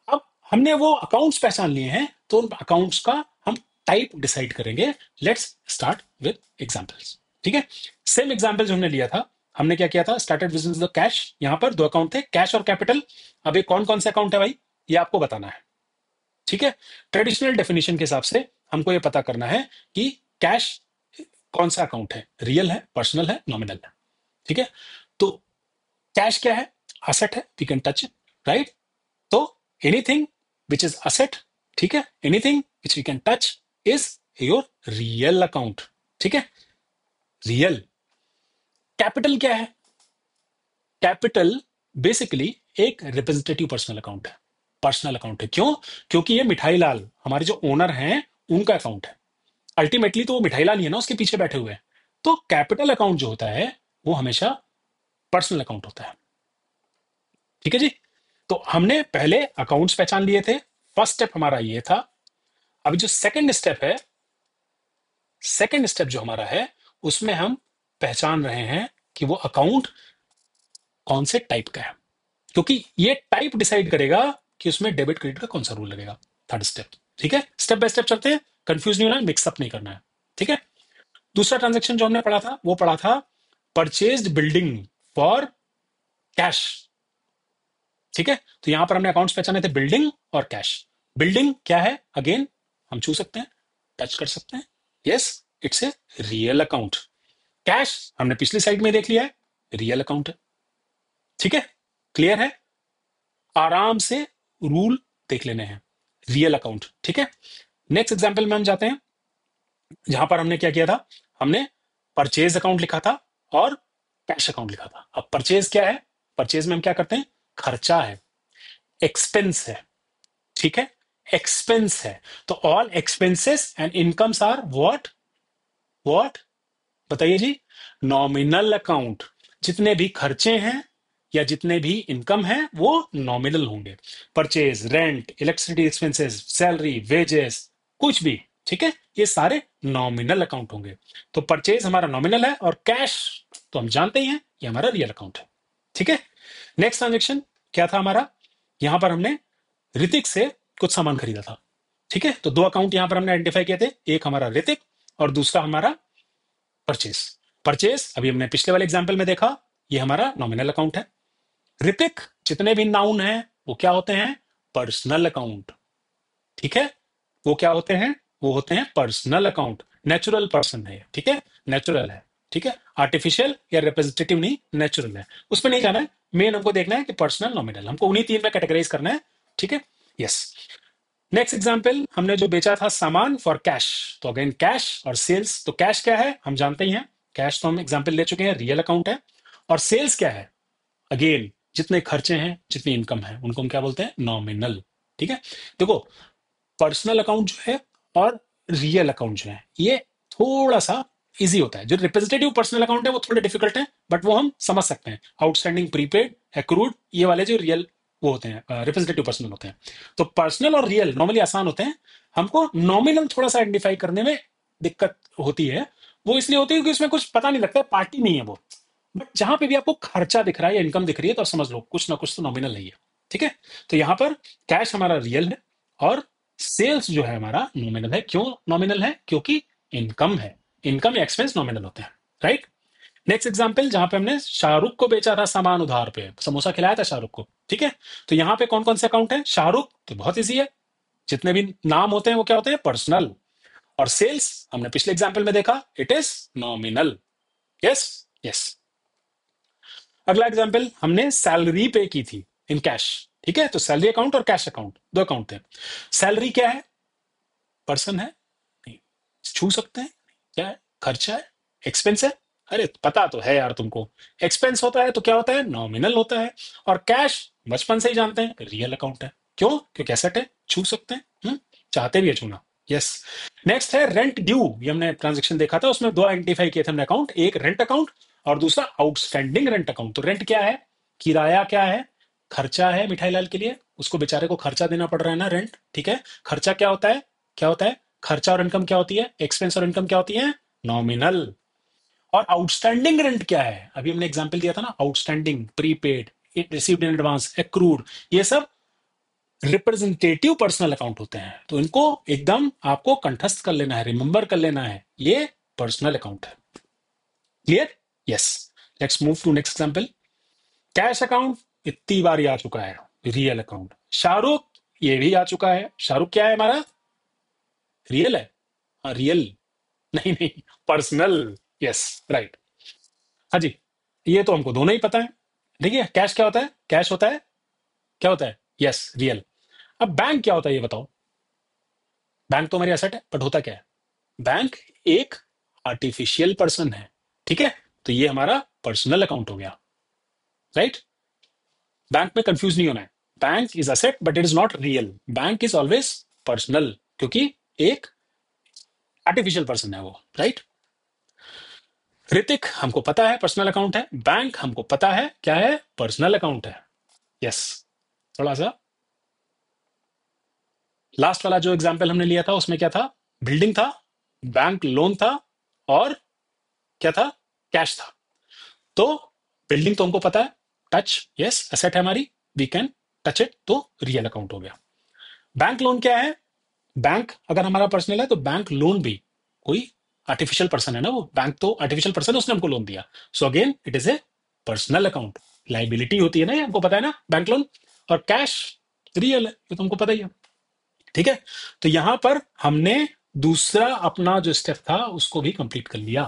अब हमने वो अकाउंट्स पहचान लिए हैं, तो उन अकाउंट्स का हम टाइप डिसाइड करेंगे। Let's start with examples. ठीक है, सेम एग्जांपल जो हमने लिया था, हमने क्या किया था, स्टार्टेड बिजनेस द कैश। यहां पर दो अकाउंट थे, कैश और कैपिटल। अब ये कौन कौन से अकाउंट है भाई, ये आपको बताना है। ठीक है, ट्रेडिशनल डेफिनेशन के हिसाब से हमको ये पता करना है कि कैश कौन सा अकाउंट है, रियल है, पर्सनल है, नॉमिनल है। ठीक है, तो कैश क्या है, असेट है, we can touch it, right. तो एनीथिंग विच इज असेट, ठीक है, anything which we can touch is your real account. ठीक है, रियल। कैपिटल क्या है? कैपिटल बेसिकली एक रिप्रेजेंटेटिव पर्सनल अकाउंट है। पर्सनल अकाउंट है, क्यों? क्योंकि ये मिठाई लाल हमारे जो ओनर हैं उनका अकाउंट है। अल्टीमेटली तो वो मिठाई लाल ही है ना उसके पीछे बैठे हुए हैं। तो कैपिटल अकाउंट जो होता है वो हमेशा पर्सनल अकाउंट होता है। ठीक है जी। तो हमने पहले अकाउंट्स पहचान लिए थे। फर्स्ट स्टेप हमारा ये था। अभी जो सेकंड स्टेप है, सेकंड स्टेप जो हमारा है उसमें हम पहचान रहे हैं कि वो अकाउंट कौन से टाइप का है, क्योंकि ये टाइप डिसाइड करेगा कि उसमें डेबिट क्रेडिट का कौन सा रूल लगेगा। Third step. ठीक है, स्टेप बाय स्टेप चलते हैं, कंफ्यूज नहीं होना है, मिक्सअप नहीं करना है। ठीक है। दूसरा ट्रांजेक्शन जो हमने पढ़ा था वो पढ़ा था परचेज्ड बिल्डिंग फॉर कैश। ठीक है, तो यहां पर हमने अकाउंट्स पहचाने थे, बिल्डिंग और कैश। बिल्डिंग क्या है? अगेन हम छू सकते हैं, टच कर सकते हैं, yes, it's a real account. Cash हमने पिछली साइड में देख लिया है, रियल अकाउंट है। ठीक है, क्लियर है? आराम से रूल देख लेने हैं, रियल अकाउंट। ठीक है, नेक्स्ट एग्जांपल में हम जाते हैं, जहां पर हमने क्या किया था, हमने परचेज अकाउंट लिखा था और कैश अकाउंट लिखा था। अब परचेज क्या है? परचेज में हम क्या करते हैं? खर्चा है, एक्सपेंस है। ठीक है, एक्सपेंस है। तो all expenses and incomes are what? What? बताइए जी। Nominal account. जितने भी खर्चे हैं या जितने भी इनकम है वो नॉमिनल होंगे। Purchase, rent, electricity expenses, salary, wages, कुछ भी। ठीक है, ये सारे नॉमिनल अकाउंट होंगे। तो परचेज हमारा नॉमिनल है और कैश तो हम जानते ही हैं ये हमारा रियल अकाउंट है। ठीक है, नेक्स्ट ट्रांजेक्शन क्या था हमारा? यहां पर हमने ऋतिक से कुछ सामान खरीदा था। ठीक है, तो दो अकाउंट यहां पर हमने आइडेंटिफाई किए थे, एक हमारा ऋतिक और दूसरा हमारा परचेस। परचेस अभी हमने पिछले वाले एग्जाम्पल में देखा, ये हमारा नॉमिनल अकाउंट है। ऋतिक जितने भी नाउन हैं वो क्या होते हैं? Personal account. ठीक है, वो क्या होते हैं? वो होते हैं पर्सनल अकाउंट। नेचुरल पर्सन है, ठीक है, नेचुरल है। ठीक है, आर्टिफिशियल या रिप्रेजेंटेटिव नहीं, नेचुरल है। उसमें नहीं जाना है, मेन हमको देखना है कि पर्सनल नॉमिनल, हमको उन्हीं तीन में कैटेगराइज करना है। ठीक है, यस। नेक्स्ट एग्जाम्पल, हमने जो बेचा था सामान फॉर कैश, तो अगेन कैश और सेल्स। तो कैश क्या है हम जानते ही हैं, कैश तो हम एग्जाम्पल ले चुके हैं, रियल अकाउंट है। और सेल्स क्या है? अगेन जितने खर्चे हैं जितनी इनकम है उनको हम क्या बोलते हैं? नॉमिनल। ठीक है, देखो पर्सनल अकाउंट जो है और रियल अकाउंट जो है ये थोड़ा सा इजी होता है। जो रिप्रेजेंटेटिव पर्सनल अकाउंट है वो थोड़े डिफिकल्ट है, बट वो हम समझ सकते हैं। आउटस्टैंडिंग, प्रीपेड, एक्रूड, ये वाले जो रियल वो होते हैं, रिप्रेजेंटेटिव पर्सनल होते हैं। तो पर्सनल और रियल नॉर्मली आसान होते हैं। हमको नॉमिनल थोड़ा सा आइडेंटिफाई करने में दिक्कत होती है। वो इसलिए होती है क्योंकि उसमें कुछ पता नहीं लगता है, पार्टी नहीं है वो। बट जहां पे भी आपको खर्चा दिख रहा है या इनकम दिख रही है तो आप समझ लो कुछ ना कुछ तो नॉमिनल नहीं है। ठीक है, तो यहां पर कैश हमारा रियल है और सेल्स जो है हमारा नॉमिनल है। क्यों नॉमिनल है? क्योंकि इनकम है। इनकम या एक्सपेंस नॉमिनल होते हैं, राइट। नेक्स्ट एग्जांपल, जहां पे हमने शाहरुख को बेचा था सामान उधार पे, समोसा खिलाया था शाहरुख को। ठीक है, तो यहां पे कौन कौन से अकाउंट है? शाहरुख तो बहुत इजी है, जितने भी नाम होते हैं वो क्या होते हैं? पर्सनल। और सेल्स हमने पिछले एग्जाम्पल में देखा, it is nominal. Yes, yes. अगला एग्जाम्पल, हमने सैलरी पे की थी इन कैश। ठीक है, तो सैलरी अकाउंट और कैश अकाउंट दो अकाउंट थे। सैलरी क्या है? पर्सन है? नहीं। छू सकते हैं? क्या है? खर्चा है, एक्सपेंस है। अरे पता तो है यार तुमको, एक्सपेंस होता है तो क्या होता है? नॉमिनल होता है। और कैश बचपन से ही जानते हैं, रियल अकाउंट है। क्यों? क्योंकि एसेट है, छू सकते हैं। चाहते भी है छूना। यस। नेक्स्ट है रेंट ड्यू। ये हमने ट्रांजेक्शन देखा था, उसमें दो आइडेंटिफाई किए थे हमने अकाउंट, एक रेंट अकाउंट और दूसरा आउटस्टैंडिंग रेंट अकाउंट। तो रेंट क्या है? किराया क्या है? खर्चा है मिठाई लाल के लिए, उसको बेचारे को खर्चा देना पड़ रहा है ना, रेंट। ठीक है, खर्चा क्या होता है? क्या होता है? खर्चा और इनकम क्या होती है? एक्सपेंस और इनकम क्या होती है? नॉमिनल। और आउटस्टैंडिंग रेंट क्या है? अभी हमने एग्जांपल दिया था ना, outstanding, prepaid, received in advance, accrued, ये सब रिप्रेजेंटेटिव पर्सनल अकाउंट होते हैं। तो इनको एकदम आपको कंठस्थ कर लेना है, रिमेंबर कर लेना है, ये पर्सनल अकाउंट है। Clear? Yes. Let's move to next example. Cash account इतनी बार ही आ चुका है, रियल अकाउंट। शाहरुख ये भी आ चुका है। शाहरुख क्या है हमारा? रियल है। हाँ रियल, नहीं नहीं, पर्सनल। Yes, right. हाँ जी, ये तो हमको दोनों ही पता है। देखिए कैश क्या होता है? कैश होता है, क्या होता है? Yes, real. अब बैंक क्या होता है ये बताओ। बैंक तो हमारी एसेट है, बट होता क्या है? बैंक एक आर्टिफिशियल पर्सन है। ठीक है, तो ये हमारा पर्सनल अकाउंट हो गया, राइट? बैंक में कंफ्यूज नहीं होना है। Bank is asset but it is not real. Bank is always personal, क्योंकि एक आर्टिफिशियल पर्सन है वो, राइट? ऋतिक, हमको पता है पर्सनल अकाउंट है। बैंक हमको पता है क्या है, पर्सनल अकाउंट है। यस। थोड़ा सा लास्ट वाला जो एग्जांपल हमने लिया था उसमें क्या था, बिल्डिंग था, बैंक लोन था, और क्या था, कैश था। तो बिल्डिंग तो हमको पता है, टच, यस एसेट है हमारी, वी कैन टच इट, तो रियल अकाउंट हो गया। बैंक लोन क्या है, बैंक अगर हमारा पर्सनल है तो बैंक लोन भी कोई आर्टिफिशियल पर्सन है ना, वो बैंक तो आर्टिफिशियल पर्सन है, उसने हमको लोन दिया, so again it is a personal account. Liability होती है ना, ये हमको पता है ना, बैंक लोन। और कैश रियल है, ये तो हमको पता ही है, ठीक है? तो यहां पर हमने दूसरा अपना जो स्टेप था उसको भी कंप्लीट कर लिया।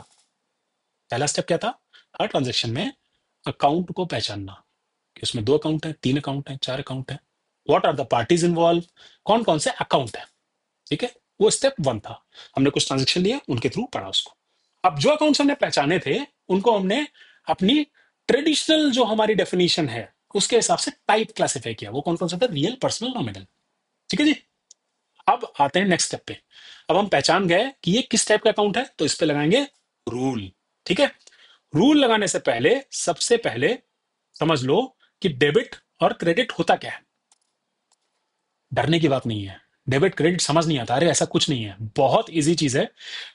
पहला स्टेप क्या था, हर ट्रांजेक्शन में अकाउंट को पहचानना कि उसमें 2 अकाउंट है, 3 अकाउंट है, 4 अकाउंट है, what are the parties involve, कौन कौन से अकाउंट है, ठीक है? वो स्टेप 1 था। हमने कुछ ट्रांजेक्शन लिए, उनके थ्रू पढ़ा उसको। अब जो अकाउंट्स हमने पहचाने थे उनको हमने अपनी ट्रेडिशनल जो हमारी डेफिनेशन है उसके हिसाब से टाइप क्लासिफाई किया। वो कौन कौन सा था, रियल, पर्सनल, नॉमिनल, ठीक है जी? अब आते हैं नेक्स्ट स्टेप पे। अब हम पहचान गए कि ये किस टाइप का अकाउंट है, तो इस पे लगाएंगे रूल, ठीक है? रूल लगाने से पहले सबसे पहले समझ लो कि डेबिट और क्रेडिट होता क्या है। डरने की बात नहीं है, डेबिट क्रेडिट समझ नहीं आता, अरे ऐसा कुछ नहीं है, बहुत इजी चीज है।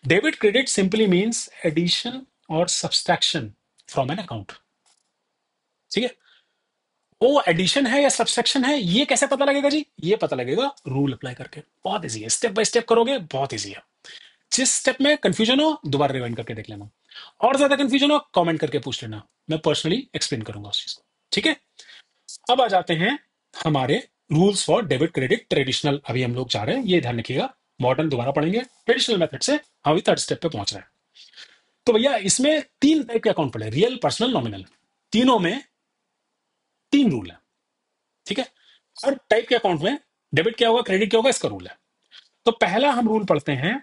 Debit credit simply means addition और सब्सट्रैक्शन फ्रॉम एन अकाउंट, ठीक है? वो एडिशन है या सब्सट्रैक्शन है, ये कैसे पता लगेगा जी? ये पता लगेगा रूल अप्लाई करके। बहुत इजी है, स्टेप बाय स्टेप करोगे, बहुत इजी है। जिस स्टेप में कंफ्यूजन हो दोबारा रिवाइंड करके देख लेना, और ज्यादा कंफ्यूजन हो कमेंट करके पूछ लेना, मैं पर्सनली एक्सप्लेन करूंगा उस चीज को, ठीक है? अब आ जाते हैं हमारे rules for debit credit traditional. अभी हम लोग जा रहे हैं, ये ध्यान रखिएगा, मॉडर्न दोबारा पढ़ेंगे, ट्रेडिशनल मेथड से हम अभी थर्ड स्टेप पे पहुंच रहे हैं। तो भैया इसमें 3 टाइप के अकाउंट पड़े, रियल, पर्सनल, नॉमिनल। तीनों में 3 रूल है, ठीक है? हर टाइप के अकाउंट में डेबिट क्या होगा, क्रेडिट क्या होगा, इसका रूल है। तो पहला हम रूल पढ़ते हैं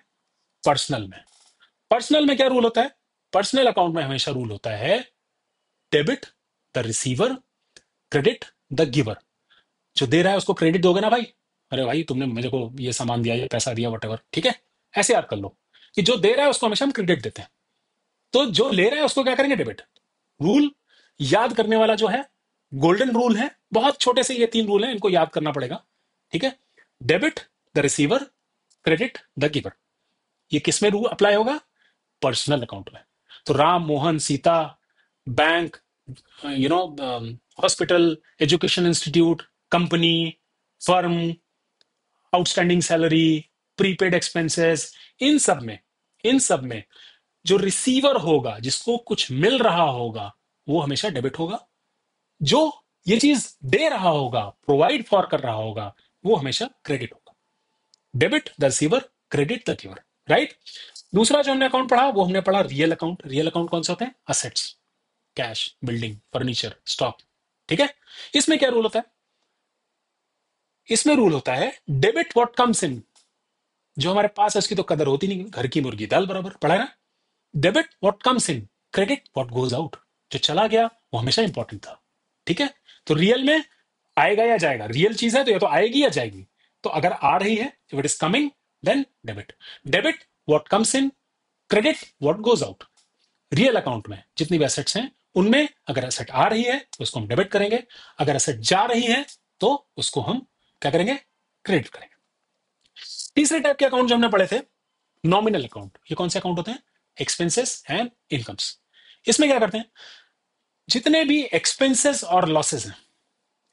पर्सनल में। पर्सनल में क्या रूल होता है, पर्सनल अकाउंट में हमेशा रूल होता है debit the receiver, credit the giver. जो दे रहा है उसको क्रेडिट दोगे ना भाई, अरे भाई तुमने मुझे को ये सामान दिया, ये पैसा दिया, वट, ठीक है? ऐसे याद कर लो कि जो दे रहा है उसको हमेशा हम क्रेडिट देते हैं, तो जो ले रहा है उसको क्या करेंगे, डेबिट। रूल याद करने वाला जो है गोल्डन रूल है, बहुत छोटे से ये 3 रूल हैं, इनको याद करना पड़ेगा, ठीक है? Debit the receiver, credit the giver. ये किस में रूल अप्लाई होगा, पर्सनल अकाउंट में। तो Ram, Mohan, Sita, bank, you know, hospital, education institute, company, firm, outstanding salary, prepaid expenses, इन सब में जो रिसीवर होगा, जिसको कुछ मिल रहा होगा, वो हमेशा डेबिट होगा। जो ये चीज दे रहा होगा, प्रोवाइड फॉर कर रहा होगा, वो हमेशा क्रेडिट होगा। Debit the receiver, credit the giver, right? दूसरा जो हमने अकाउंट पढ़ा वो हमने पढ़ा रियल अकाउंट। रियल अकाउंट कौन से होते हैं, assets, cash, building, furniture, stock, ठीक है? इसमें क्या रूल होता है, इसमें रूल होता है डेबिट व्हाट कम्स इन। जो हमारे पास है उसकी तो कदर होती नहीं, घर की मुर्गी दाल बराबर, पढ़ा है ना? Debit what comes in, credit what goes out. जो चला गया वो हमेशा इंपॉर्टेंट था, ठीक है? तो रियल में आएगा या जाएगा, रियल चीज है तो या तो आएगी या जाएगी। तो अगर आ रही है, if it is coming, then debit. Debit what comes in, credit what goes out. Real account में जितनी भी एसेट्स हैं उनमें अगर एसेट आ रही है तो उसको हम डेबिट करेंगे, अगर एसेट जा रही है तो उसको हम क्या करेंगे, क्रेडिट करेंगे। तीसरे टाइप के अकाउंट जो हमने पढ़े थे, नॉमिनल अकाउंट। ये कौन से अकाउंट होते हैं, एक्सपेंसेस एंड इनकम्स। इसमें क्या करते हैं, जितने भी एक्सपेंसेस और लॉसेस हैं,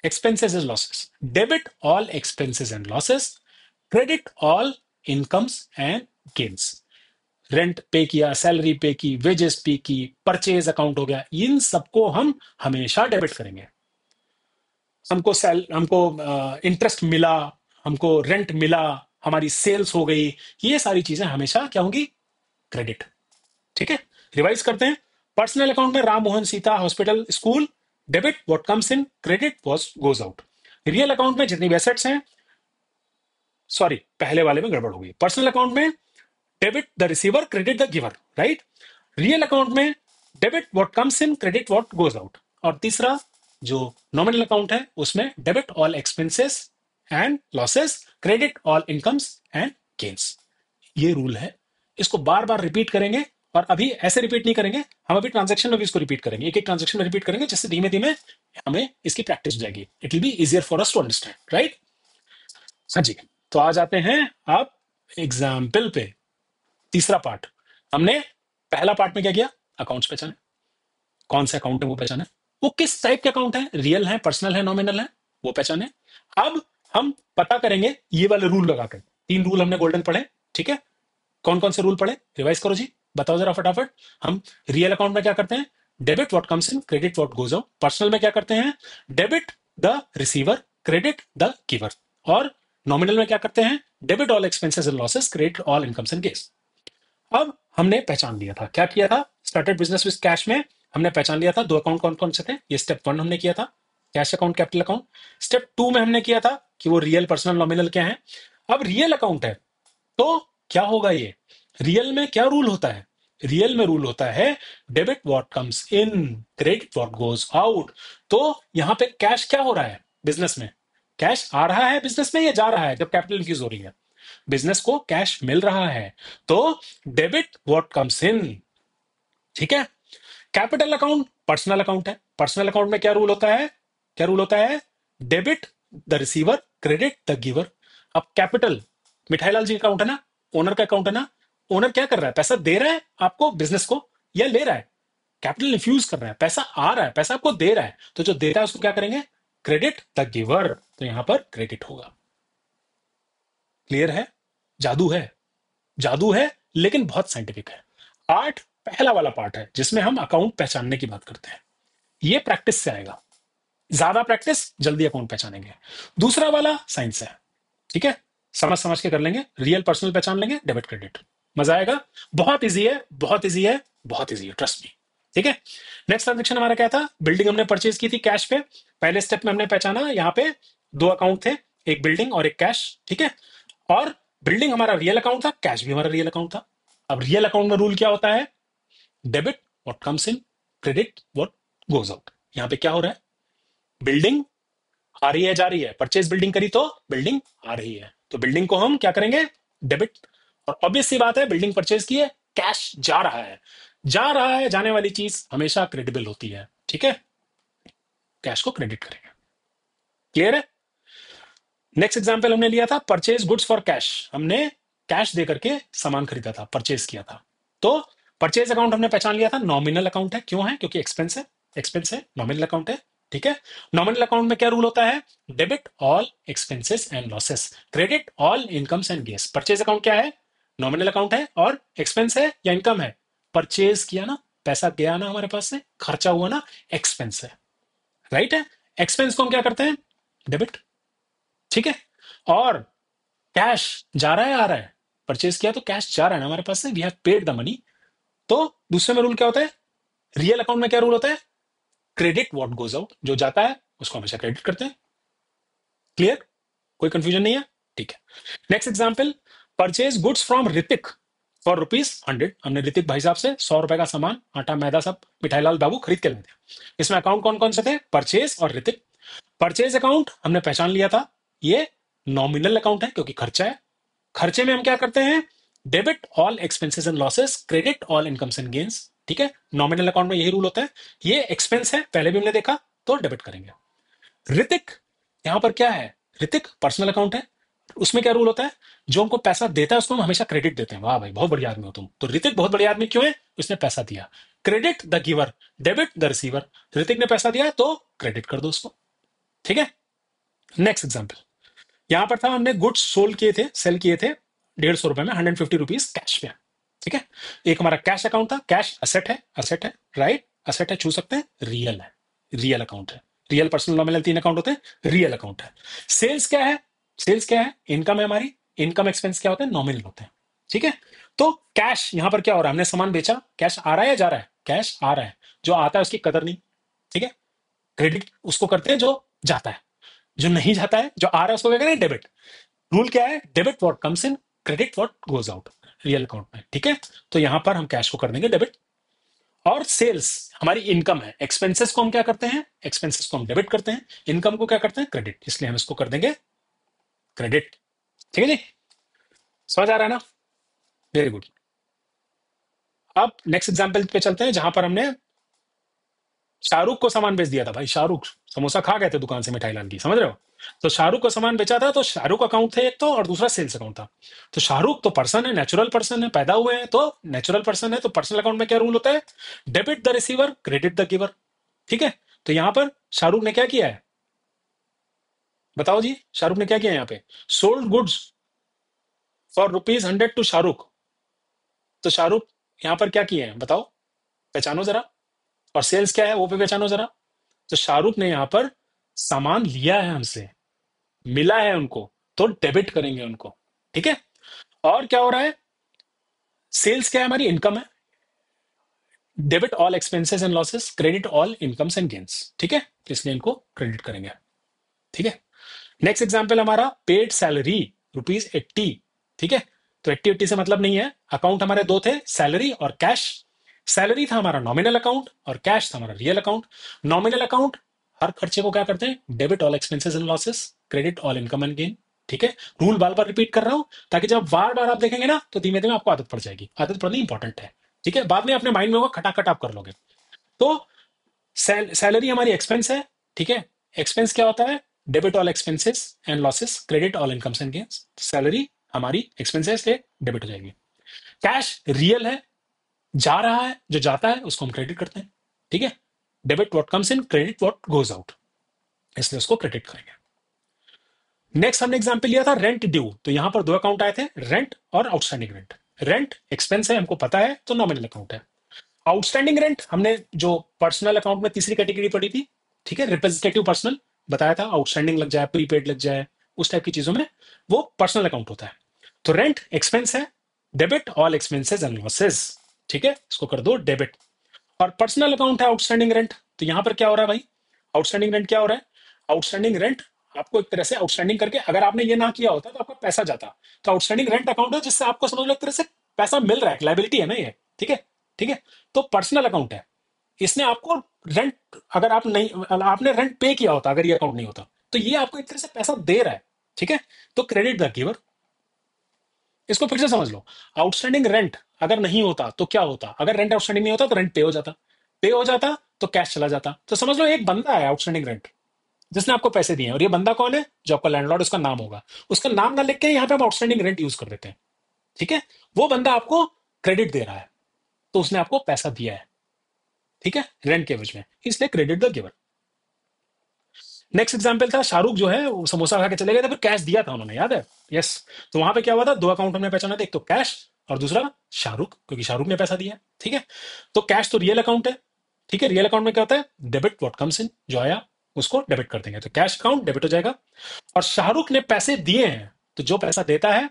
expenses is losses, debit all expenses and losses, credit all incomes and gains. Rent पे किया, सैलरी पे की, वेजेस पे की, परचेज अकाउंट हो गया, इन सबको हम हमेशा डेबिट करेंगे। हमको इंटरेस्ट मिला, हमको रेंट मिला, हमारी सेल्स हो गई, ये सारी चीजें हमेशा क्या होंगी, क्रेडिट, ठीक है? रिवाइज करते हैं। पर्सनल अकाउंट में Ram, Mohan, Sita, hospital, school, debit what comes in, credit what goes out. Real account में जितनी भी एसेट्स हैं, सॉरी पहले वाले में गड़बड़ हो गई। पर्सनल अकाउंट में debit the receiver, credit the giver, right? Real account में debit what comes in, credit what goes out. और तीसरा जो नॉमिनल अकाउंट है उसमें debit all expenses and losses, credit all incomes and gains. ये rule है, इसको बार बार रिपीट करेंगे। और अभी ऐसे रिपीट नहीं करेंगे, हम अभी ट्रांजेक्शन में भी इसको रिपीट करेंगे, एक एक ट्रांजेक्शन में रिपीट करेंगे, जिससे धीमे धीमे हमें इसकी प्रैक्टिस हो जाएगी। It will be easier for us to understand, right. हाँ जी, तो आ जाते हैं आप एग्जाम्पल पे। तीसरा पार्ट, हमने पहला पार्ट में क्या किया, अकाउंट्स पहचाने, कौन सा अकाउंट है वो पहचाने, वो किस टाइप के अकाउंट है, रियल है, पर्सनल है, नॉमिनल है, वो पहचाने। अब हम पता करेंगे ये वाले रूल लगाकर, तीन रूल हमने गोल्डन पढ़े, ठीक है। कौन कौन से रूल पढ़े, रिवाइज करो जी, बताओ जरा फटाफट। हम रियल अकाउंट में क्या करते हैं, debit what comes in, credit what goes out. Personal में क्या करते हैं, debit the receiver, credit the giver. और नॉमिनल में क्या करते हैं, debit all expenses and losses, credit all incomes and gains. अब हमने पहचान लिया था, क्या किया था, स्टार्टेड बिजनेस विद कैश में हमने पहचान लिया था दो अकाउंट कौन कौन से थे, ये स्टेप 1 हमने किया था, cash account, capital account. Step 2 में हमने किया था कि वो रियल, पर्सनल, नॉमिनल क्या है। अब रियल अकाउंट है तो क्या होगा, ये रियल में क्या रूल होता है, रियल में रूल होता है debit what comes in, credit what goes out. तो यहां पे कैश क्या हो रहा है, बिजनेस में कैश आ रहा है, बिजनेस में ये जा रहा है जब कैपिटल इन्फ्यूज हो रही है, बिजनेस को कैश मिल रहा है, तो डेबिट व्हाट कम्स इन, ठीक है। कैपिटल अकाउंट पर्सनल अकाउंट है, पर्सनल अकाउंट में क्या रूल होता है, क्या रूल होता है, debit the receiver, credit the giver. अब कैपिटल मिठाईलाल जी का अकाउंट है ना, ओनर का अकाउंट है ना, ओनर क्या कर रहा है, पैसा दे रहा है आपको बिजनेस को या ले रहा है, कैपिटल इन्फ्यूज कर रहा है, पैसा आ रहा है, पैसा आपको दे रहा है, तो जो दे रहा है उसको क्या करेंगे, क्रेडिट द गिवर, तो यहां पर क्रेडिट होगा। क्लियर है, जादू है, जादू है, लेकिन बहुत साइंटिफिक है। आर्ट पहला वाला पार्ट है जिसमें हम अकाउंट पहचानने की बात करते हैं, ये प्रैक्टिस से आएगा, ज्यादा प्रैक्टिस जल्दी अकाउंट पहचानेंगे। दूसरा वाला साइंस है, ठीक है, समझ समझ के कर लेंगे, रियल पर्सनल पहचान लेंगे, डेबिट क्रेडिट, मजा आएगा। बहुत इजी है, बहुत इजी है, बहुत इजी है, ट्रस्ट मी, ठीक है। नेक्स्ट ट्रांजेक्शन हमारा क्या था, बिल्डिंग हमने परचेज की थी कैश पे, पहले स्टेप में हमने पहचाना यहाँ पे दो अकाउंट थे, एक बिल्डिंग और एक कैश, ठीक है। और बिल्डिंग हमारा रियल अकाउंट था, कैश भी हमारा रियल अकाउंट था। अब रियल अकाउंट में रूल क्या होता है, debit what comes in, credit what goes out. यहां पे क्या हो रहा है, बिल्डिंग आ रही है, जा रही है, परचेज बिल्डिंग करी तो बिल्डिंग आ रही है, तो बिल्डिंग को हम क्या करेंगे, डेबिट। और ऑब्वियस सी बात है, बिल्डिंग परचेज की है, कैश जा रहा है, जा रहा है, जाने वाली चीज हमेशा क्रेडिबल होती है, ठीक है, कैश को क्रेडिट करेंगे। क्लियर है। नेक्स्ट एग्जांपल हमने लिया था परचेज गुड्स फॉर कैश, हमने कैश दे करके सामान खरीदा था, परचेज किया था, तो परचेज अकाउंट हमने पहचान लिया था, नॉमिनल अकाउंट है, क्यों है, क्योंकि एक्सपेंस है, एक्सपेंस है, नॉमिनल अकाउंट है, ठीक है। नॉमिनल अकाउंट में क्या रूल होता है, debit all expenses and losses, credit all incomes and gains. Purchase account क्या है, नॉमिनल अकाउंट है, और एक्सपेंस है या इनकम है, परचेज किया ना, पैसा गया ना हमारे पास से, खर्चा हुआ ना, एक्सपेंस है, राइट है। एक्सपेंस को हम क्या करते हैं, डेबिट, ठीक है। और कैश जा रहा है, आ रहा है, परचेज किया तो कैश जा रहा है ना हमारे पास से, we have paid the money. तो दूसरे में रूल क्या होता है, रियल अकाउंट में क्या रूल होता है, क्रेडिट व्हाट गोज आउट, जो जाता है उसको हमेशा क्रेडिट करते हैं। क्लियर, कोई कंफ्यूजन नहीं है, ठीक है। Next example, purchase goods from Hrithik for ₹100। हमने ऋतिक भाई साहब से 100 रुपए का सामान, आटा मैदा सब मिठाईलाल बाबू खरीद के लाए थे। इसमें अकाउंट कौन कौन से थे, परचेज और ऋतिक। परचेज अकाउंट हमने पहचान लिया था, ये नॉमिनल अकाउंट है क्योंकि खर्चा है, खर्चे में हम क्या करते हैं, debit all expenses and losses, credit all incomes and gains, ठीक है। नॉमिनल अकाउंट में यही रूल होता है, ये एक्सपेंस है पहले भी हमने देखा, तो डेबिट करेंगे। ऋतिक, यहां पर क्या है, ऋतिक पर्सनल अकाउंट है, उसमें क्या रूल होता है, जो हमको पैसा देता है उसको हम हमेशा क्रेडिट देते हैं, वाह भाई बहुत बढ़िया आदमी हो तुम, तो ऋतिक बहुत बढ़िया आदमी क्यों है, उसने पैसा दिया। Credit the giver, debit the receiver, Hrithik ने पैसा दिया तो क्रेडिट कर दो उसको, ठीक है। नेक्स्ट एग्जाम्पल, यहां पर था हमने गुड्स सोल्ड किए थे, सेल किए थे 150 रुपए में, ₹150 कैश में, ठीक है। एक हमारा कैश अकाउंट था, कैश असेट है, असेट है, राइट, असेट है, छू सकते हैं, रियल है, रियल अकाउंट है, रियल पर्सनल नॉमिनल तीन अकाउंट होते हैं, रियल अकाउंट है। सेल्स क्या है, सेल्स क्या है, इनकम है हमारी, इनकम एक्सपेंस क्या होते हैं, नॉमिनल होते हैं, ठीक है। तो कैश यहां पर क्या हो रहा है, हमने सामान बेचा, कैश आ रहा है या जा रहा है, कैश आ रहा है, जो आता है उसकी कदर नहीं, ठीक है। क्रेडिट उसको करते हैं जो जाता है, जो नहीं जाता है, जो आ रहा है उसको क्या करें, डेबिट। रूल क्या है, debit what comes in, credit what goes out, real account में, ठीक है। तो यहां पर हम कैश को कर देंगे डेबिट, और सेल्स हमारी इनकम है। एक्सपेंसेस को हम क्या करते हैं, एक्सपेंसेस को हम डेबिट करते हैं, इनकम को क्या करते हैं, क्रेडिट, इसलिए हम इसको कर देंगे क्रेडिट। ठीक है जी, समझ आ रहा है ना? Very good. अब नेक्स्ट एग्जांपल पे चलते हैं, जहां पर हमने शाहरुख को सामान बेच दिया था। भाई शाहरुख समोसा खा गए थे दुकान से मिठाई लाल की, समझ रहे हो? तो शाहरुख को सामान बेचा था, तो शाहरुख अकाउंट थे एक तो, और दूसरा सेल्स अकाउंट था। तो शाहरुख तो पर्सन है, नेचुरल पर्सन है, पैदा हुए हैं तो नेचुरल पर्सन है, तो पर्सनल अकाउंट में क्या रूल होता है, debit the receiver credit the giver. ठीक है, तो यहां पर शाहरुख ने क्या किया है, बताओ जी, शाहरुख ने क्या किया है यहाँ पे, sold goods for ₹100 to Shahrukh. तो शाहरुख यहां पर क्या किए हैं बताओ, पहचानो जरा। और सेल्स क्या है वो भी पहचानो जरा। तो शाहरुख ने यहां पर सामान लिया है हमसे, मिला है उनको, तो डेबिट करेंगे उनको। ठीक है, और क्या हो रहा है, सेल्स क्या है, हमारी इनकम है, debit all expenses and losses credit all incomes and gains. ठीक है, इसलिए इनको क्रेडिट करेंगे। ठीक है, नेक्स्ट एग्जांपल हमारा पेड सैलरी ₹80। ठीक है, तो 80 से मतलब नहीं है, अकाउंट हमारे दो थे, सैलरी और कैश। सैलरी था हमारा नॉमिनल अकाउंट और कैश था हमारा रियल अकाउंट। नॉमिनल अकाउंट हर खर्चे को क्या करते हैं, debit all expenses and losses credit all income and gain. ठीक है, रूल बार बार रिपीट कर रहा हूं, ताकि जब बार बार आप देखेंगे ना तो धीमे धीमे आपको आदत पड़ जाएगी। आदत पड़नी इंपॉर्टेंट है। ठीक है, बाद में अपने माइंड में होगा, खटाखट आप कर लोगे। तो सैलरी हमारी एक्सपेंस है। ठीक है, एक्सपेंस क्या होता है, debit all expenses and losses credit all incomes and gains. Salary हमारी एक्सपेंसेस से डेबिट हो जाएगी। कैश रियल है, जा रहा है, जो जाता है उसको हम क्रेडिट करते हैं। ठीक है, debit what comes in credit what goes out, इसलिए उसको क्रेडिट करेंगे। नेक्स्ट हमने एग्जांपल लिया था रेंट ड्यू। तो यहां पर दो अकाउंट आए थे, रेंट और आउटस्टैंडिंग रेंट। रेंट एक्सपेंस है, हमको पता है, तो नॉमिनल अकाउंट है। आउटस्टैंडिंग रेंट हमने जो पर्सनल अकाउंट में तीसरी कैटेगरी पढ़ी थी, ठीक है, रिप्रेजेंटेटिव पर्सनल बताया था, आउटस्टैंडिंग लग जाए, प्रीपेड लग जाए, उस टाइप की चीजों में वो पर्सनल अकाउंट होता है। तो रेंट एक्सपेंस है, debit all expenses and losses. ठीक है, इसको कर दो डेबिट। और पर्सनल अकाउंट है आउटस्टैंडिंग रेंट। तो यहां पर क्या हो रहा है भाई, आउटस्टैंडिंग रेंट क्या हो रहा है, आउटस्टैंडिंग रेंट आपको एक तरह से आउटस्टैंडिंग करके, अगर आपने ये ना किया होता तो आपका पैसा जाता। तो आउटस्टैंडिंग रेंट अकाउंट है, जिससे आपको समझ लो एक तरह से पैसा मिल रहा है, लाइबिलिटी है ना ये। ठीक है, ठीक है, तो पर्सनल अकाउंट है, इसने आपको रेंट, अगर आप नहीं, आपने रेंट पे किया होता अगर ये अकाउंट नहीं होता, तो ये आपको एक तरह से पैसा दे रहा है। ठीक है, तो क्रेडिट द गिवर। इसको फिर से समझ लो, आउटस्टैंडिंग रेंट अगर नहीं होता तो क्या होता, अगर रेंट आउटस्टैंडिंग नहीं होता तो रेंट पे हो जाता, पे हो जाता तो कैश चला जाता। तो समझ लो एक बंदा है आउटस्टैंडिंग रेंट, जिसने आपको पैसे दिए हैं, और ये बंदा कौन है, जो आपका लैंडलॉर्ड, उसका नाम होगा। उसका नाम ना लिख के यहाँ पे हम आउटस्टैंडिंग रेंट यूज कर देते हैं। ठीक है, वो बंदा आपको क्रेडिट दे रहा है, तो उसने आपको पैसा दिया है। ठीक है, रेंट के एवज में, इसलिए credit the giver. Next example था, शाहरुख जो है वो समोसा खा के चले गए थे, फिर कैश दिया था उन्होंने, याद है? यस। तो वहां पे क्या हुआ था, दो अकाउंट हमने पहचाना था, एक तो कैश और दूसरा शाहरुख, क्योंकि शाहरुख ने पैसा दिया। ठीक है, तो कैश तो रियल अकाउंट है। ठीक है, रियल अकाउंट में क्या होता है, डेबिट व्हाट कम्स इन, जो आया उसको डेबिट कर देंगे, तो कैश अकाउंट डेबिट हो जाएगा। और शाहरुख ने पैसे दिए हैं, तो जो पैसा देता है,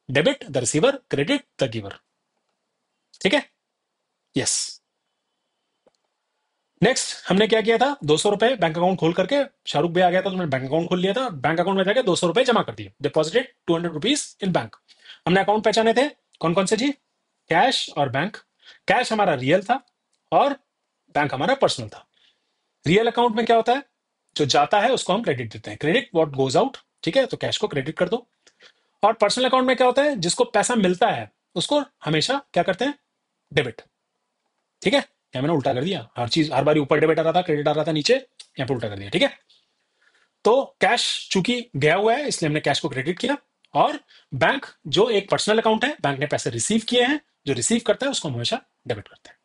debit the receiver credit the giver. ठीक है, यस। नेक्स्ट हमने क्या किया था, ₹200 बैंक अकाउंट खोल करके, शाहरुख भी आ गया था तो मैंने बैंक अकाउंट खोल लिया था, बैंक अकाउंट में जाके ₹200 जमा कर दिए, डिपॉजिटेड ₹200 इन बैंक। हमने अकाउंट पहचाने थे, कौन कौन से जी, कैश और बैंक। कैश हमारा रियल था और बैंक हमारा पर्सनल था। रियल अकाउंट में क्या होता है, जो जाता है उसको हम क्रेडिट देते हैं, क्रेडिट व्हाट गोज आउट। ठीक है, तो कैश को क्रेडिट कर दो। और पर्सनल अकाउंट में क्या होता है, जिसको पैसा मिलता है उसको हमेशा क्या करते हैं, डेबिट। ठीक है, या मैंने उल्टा कर दिया, हर चीज हर बारी ऊपर डेबिट आ रहा था, क्रेडिट आ रहा था नीचे, यहाँ पे उल्टा कर दिया। ठीक है, तो कैश चूंकि गया हुआ है इसलिए हमने कैश को क्रेडिट किया। और बैंक जो एक पर्सनल अकाउंट है, बैंक ने पैसे रिसीव किए हैं, जो रिसीव करता है उसको हम हमेशा डेबिट करते हैं।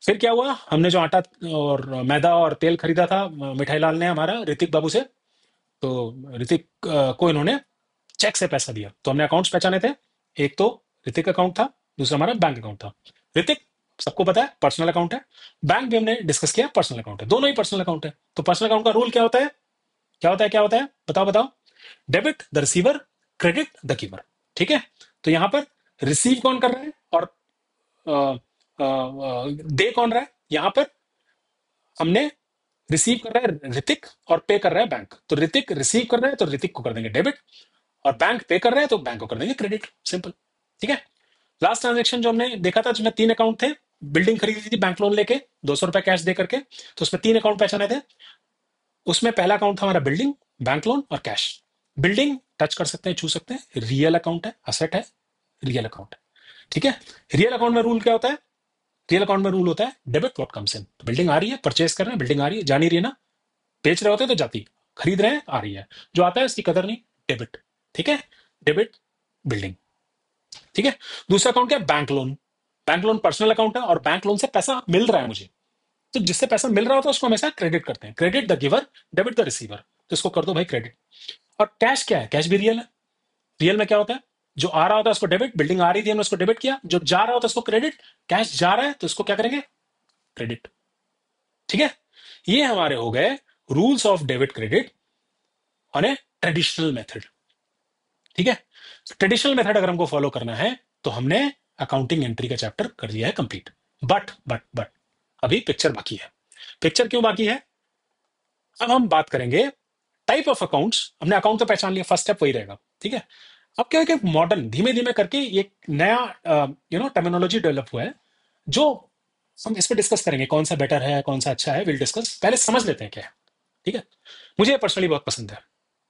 फिर क्या हुआ, हमने जो आटा और मैदा और तेल खरीदा था मिठाई लाल ने हमारा ऋतिक बाबू से, तो ऋतिक को इन्होंने चेक से पैसा दिया। तो हमने अकाउंट्स पहचाने थे, एक तो ऋतिक अकाउंट था, दूसरा हमारा बैंक अकाउंट था। ऋतिक सबको पता है पर्सनल अकाउंट है, बैंक भी हमने डिस्कस किया पर्सनल अकाउंट है, दोनों ही पर्सनल अकाउंट है। तो पर्सनल अकाउंट का रूल क्या होता है, क्या होता है, क्या होता है, बताओ बताओ, debit the receiver credit the giver. ठीक है, तो यहां पर रिसीव कौन कर रहा है और दे कौन रहा है, यहां पर हमने रिसीव कर रहा है ऋतिक और पे कर रहा है बैंक। तो ऋतिक रिसीव कर रहा है तो ऋतिक को कर देंगे डेबिट, और बैंक पे कर रहा है तो बैंक को कर देंगे क्रेडिट, सिंपल। ठीक है, लास्ट ट्रांजेक्शन जो हमने देखा था, जिसमें 3 अकाउंट थे, बिल्डिंग खरीदी थी बैंक लोन लेके, 200 रुपए कैश दे करके, तो उसमें 3 अकाउंट पहचाने थे। उसमें पहला अकाउंट था हमारा बिल्डिंग, बैंक लोन और कैश। बिल्डिंग टच कर सकते हैं, छू सकते हैं, रियल अकाउंट है, असेट है, रियल अकाउंट है। ठीक है। रियल अकाउंट में रूल क्या होता है? रियल अकाउंट में रूल होता है debit what comes in. Building आ रही है, परचेज कर रहे हैं, बिल्डिंग आ रही है, जा नहीं रही है ना, बेच रहे होते हैं तो जाती, खरीद रहे हैं आ रही है, जो आता है उसकी कदर नहीं, डेबिट। ठीक है, डेबिट बिल्डिंग। ठीक है। दूसरा अकाउंट क्या है? Bank loan. Bank loan personal account है और बैंक लोन से पैसा मिल रहा है मुझे, तो जिससे पैसा मिल रहा होता है उसको हमेशा क्रेडिट करते हैं, credit the giver, debit the receiver, तो इसको कर दो भाई क्रेडिट। और कैश क्या है? कैश भी रियल है। रियल में क्या होता है? जो आ रहा होता है उसको डेबिट, बिल्डिंग आ रही थी हमने उसको डेबिट किया, जो जा रहा होता है उसको क्रेडिट, कैश जा रहा है तो इसको क्या करेंगे? क्रेडिट। ठीक है। ये हमारे हो गए rules of debit credit on A traditional method. ठीक है। ट्रेडिशनल मेथड अगर हमको फॉलो करना है तो हमने अकाउंटिंग एंट्री का चैप्टर कर लिया है कंप्लीट। बट अभी पिक्चर बाकी है। पिक्चर क्यों बाकी है? अब हम बात करेंगे टाइप ऑफ अकाउंट्स। हमने अकाउंट तो पहचान लिया, फर्स्ट स्टेप वही रहेगा। ठीक है। अब क्या है कि मॉडर्न धीमे धीमे करके एक नया टर्मिनोलॉजी डेवलप हुआ है, जो हम इस पर डिस्कस करेंगे, कौन सा बेटर है कौन सा अच्छा है, विल डिस्कस। पहले समझ लेते हैं क्या है। ठीक है। मुझे पर्सनली बहुत पसंद है।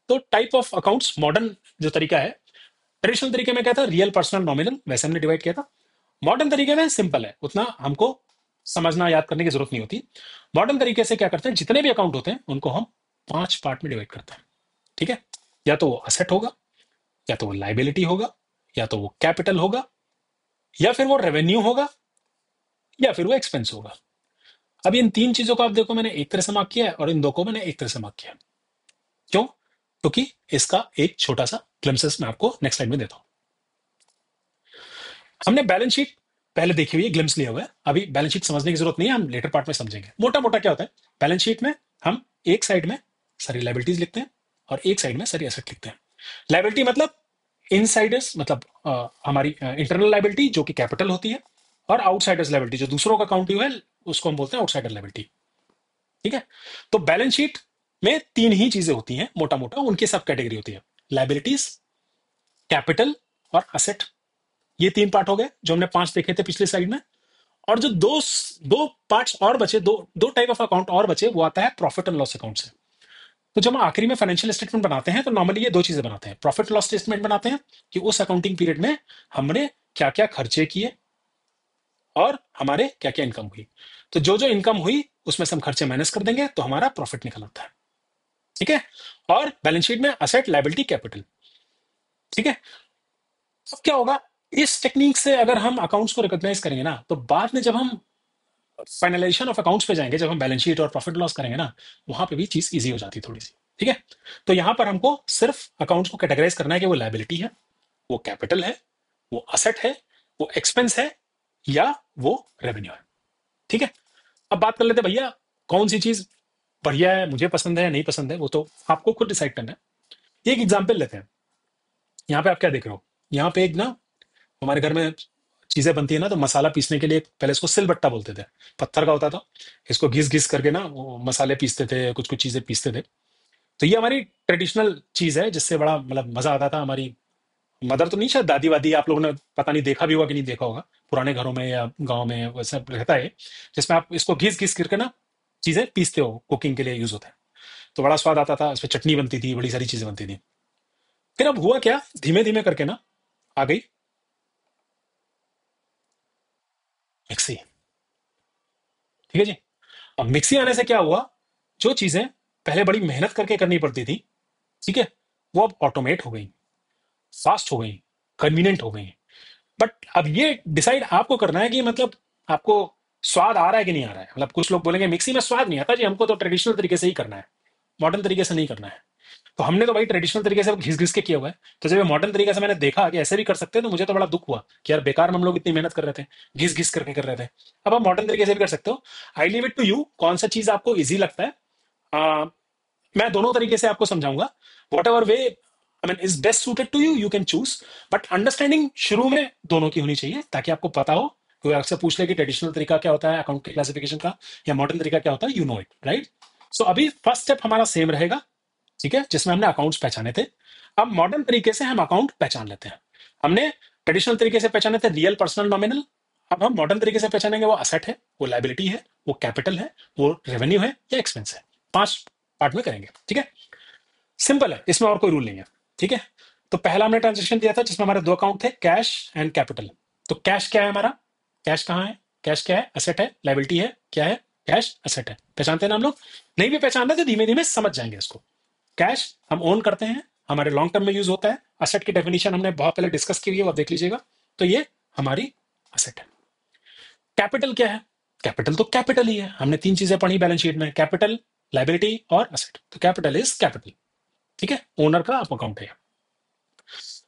तो टाइप ऑफ अकाउंट्स मॉडर्न जो तरीका है, ट्रेडिशनल तरीके में क्या था? रियल, पर्सनल, नॉमिनल, वैसे हमने डिवाइड किया था। मॉडर्न तरीके में सिंपल है, उतना हमको समझना याद करने की जरूरत नहीं होती। मॉडर्न तरीके से क्या करते हैं, जितने भी अकाउंट होते हैं उनको हम 5 पार्ट में डिवाइड करते हैं। ठीक है। या तो वो असेट होगा, या तो वो लाइबिलिटी होगा, या तो वो कैपिटल होगा, या फिर वो रेवेन्यू होगा, या फिर वो एक्सपेंस होगा। अब इन 3 चीजों को आप देखो, मैंने एक तरह से मार्क किया है और इन 2 को मैंने एक तरह से मार्क किया है। क्यों? क्योंकि इसका एक छोटा सा ग्लिम्पसेस मैं आपको नेक्स्ट स्लाइड में देता हूं। हमने बैलेंस शीट पहले देखी हुई है, ग्लिम्स लिया हुआ है, अभी बैलेंस शीट समझने की जरूरत नहीं है, हम लेटर पार्ट में समझेंगे। मोटा मोटा क्या होता है बैलेंस शीट में? हम एक साइड में सारी लाइबिलिटीज लिखते हैं और एक साइड में सारी एसेट लिखते हैं। लाइबिलिटी मतलब इनसाइडर्स, मतलब हमारी इंटरनल लाइबिलिटी जो कि कैपिटल होती है, और आउटसाइडर्स लाइबिलिटी जो दूसरों का अकाउंट है उसको हम बोलते हैं आउटसाइडर लाइबिलिटी। ठीक है। तो बैलेंस शीट में 3 ही चीजें होती हैं मोटा मोटा, उनकी सब कैटेगरी होती है, लाइबिलिटीज, कैपिटल और असेट। ये 3 पार्ट हो गए जो हमने 5 देखे थे पिछली स्लाइड में। और जो दो दो पार्ट्स और बचे, दो दो टाइप ऑफ अकाउंट और बचे, वो आता है प्रॉफिट एंड लॉस अकाउंट से। तो जब हम आखिरी में फाइनेंशियल स्टेटमेंट बनाते हैं तो नॉर्मली ये 2 चीजें बनाते हैं, प्रॉफिट लॉस स्टेटमेंट बनाते हैं कि उस अकाउंटिंग पीरियड में हमने क्या क्या खर्चे किए और हमारे क्या क्या इनकम हुई। तो जो जो इनकम हुई उसमें से हम खर्चे माइनस कर देंगे तो हमारा प्रॉफिट निकल आता है। ठीक है। और बैलेंस शीट में असेट, लायबिलिटी, कैपिटल। ठीक है। अब क्या होगा, इस टेक्निक से अगर हम अकाउंट्स को रिकॉग्नाइज करेंगे ना, तो बाद में जब हम फाइनलाइजेशन ऑफ अकाउंट्स पे जाएंगे, जब हम बैलेंस शीट और प्रॉफिट लॉस करेंगे ना, वहां पे भी चीज इजी हो जाती है थोड़ी सी। ठीक है। तो यहां पर हमको सिर्फ अकाउंट्स को कैटेगराइज करना है कि वो लायबिलिटी है, वो कैपिटल है, वो असेट है, वो एक्सपेंस है, या वो रेवेन्यू है। ठीक है। अब बात कर लेते हैं भैया कौन सी चीज बढ़िया है, मुझे पसंद है या नहीं पसंद है, वो तो आपको खुद डिसाइड करना है। एक एग्जाम्पल लेते हैं। यहाँ पे आप क्या देख रहे हो, यहाँ पे एक ना हमारे घर में चीजें बनती है ना, तो मसाला पीसने के लिए पहले इसको सिलबट्टा बोलते थे, पत्थर का होता था, इसको घिस घिस करके ना वो मसाले पीसते थे, कुछ कुछ चीजें पीसते थे। तो ये हमारी ट्रेडिशनल चीज है जिससे बड़ा मतलब मजा आता था। हमारी मदर तो नहीं, शायद दादी वादी, आप लोगों ने पता नहीं देखा भी होगा कि नहीं देखा होगा, पुराने घरों में या गाँव में वैसा रहता है, जिसमें आप इसको घिस घिस करके ना चीजें पीसते हो, कुकिंग के लिए यूज होता है। तो बड़ा स्वाद आता था, इसमें चटनी बनती थी, बड़ी सारी चीजें बनती थी। फिर अब हुआ क्या, धीमे धीमे करके ना आ गई मिक्सी। ठीक है जी। अब मिक्सी आने से क्या हुआ, जो चीजें पहले बड़ी मेहनत करके करनी पड़ती थी, ठीक है, वो अब ऑटोमेट हो गई, फास्ट हो गई, कन्वीनियंट हो गई। बट अब ये डिसाइड आपको करना है कि मतलब आपको स्वाद आ रहा है कि नहीं आ रहा है। मतलब कुछ लोग बोलेंगे मिक्सी में स्वाद नहीं आता जी, हमको तो ट्रेडिशनल तरीके से ही करना है, मॉडर्न तरीके से नहीं करना है। तो हमने तो भाई ट्रेडिशनल तरीके से घिस घिस के किया हुआ है। तो जब ये मॉडर्न तरीके से मैंने देखा कि ऐसे भी कर सकते हैं, तो मुझे तो बड़ा दुख हुआ कि यार बेकार में हम लोग इतनी मेहनत कर रहे थे, घिस घिस करके कर रहे थे। अब आप मॉडर्न तरीके से भी कर सकते हो। I leave it to you, कौन सा चीज आपको इजी लगता है। आ, मैं दोनों तरीके से आपको समझाऊंगा, whatever way I mean is best suited to you, you can choose. But understanding शुरू में दोनों की होनी चाहिए, ताकि आपको पता हो। कोई आपसे पूछ ले कि ट्रेडिशनल तरीका क्या होता है अकाउंट के क्लासिफिकेशन का, या मॉडर्न तरीका क्या होता है, यू नो इट राइट। सो अभी फर्स्ट स्टेप हमारा सेम रहेगा, ठीक है, जिसमें हमने अकाउंट्स पहचाने थे। अब मॉडर्न तरीके से हम अकाउंट पहचान लेते हैं। हमने ट्रेडिशनल तरीके से पहचाने थे रियल, पर्सनल, नॉमिनल, अब हम मॉडर्न तरीके से पहचानेंगे वो असेट है, वो लाइबिलिटी है, वो कैपिटल है, वो रेवेन्यू है या एक्सपेंस है। 5 पार्ट में करेंगे, ठीक है। सिंपल है, इसमें और कोई रूल नहीं है, ठीक है। तो पहला हमने ट्रांजेक्शन दिया था जिसमें हमारे 2 अकाउंट थे, कैश एंड कैपिटल। तो कैश क्या है हमारा, कैश कहाँ है, कैश क्या है, असेट है, लाइबिलिटी है, क्या है, कैश असेट है। पहचानते हैं ना हम लोग, नहीं भी पहचान रहे तो धीमे धीमे समझ जाएंगे इसको। कैश हम ओन करते हैं, हमारे लॉन्ग टर्म में यूज होता है। असेट की डेफिनेशन हमने बहुत पहले डिस्कस की हुई है, वो आप देख लीजिएगा। तो ये हमारी असेट है। कैपिटल क्या है, कैपिटल तो कैपिटल ही है, हमने 3 चीजें पढ़ी बैलेंस शीट में, कैपिटल, लाइबिलिटी और असेट। तो कैपिटल इज कैपिटल, ठीक है, ओनर का आप अकाउंट है।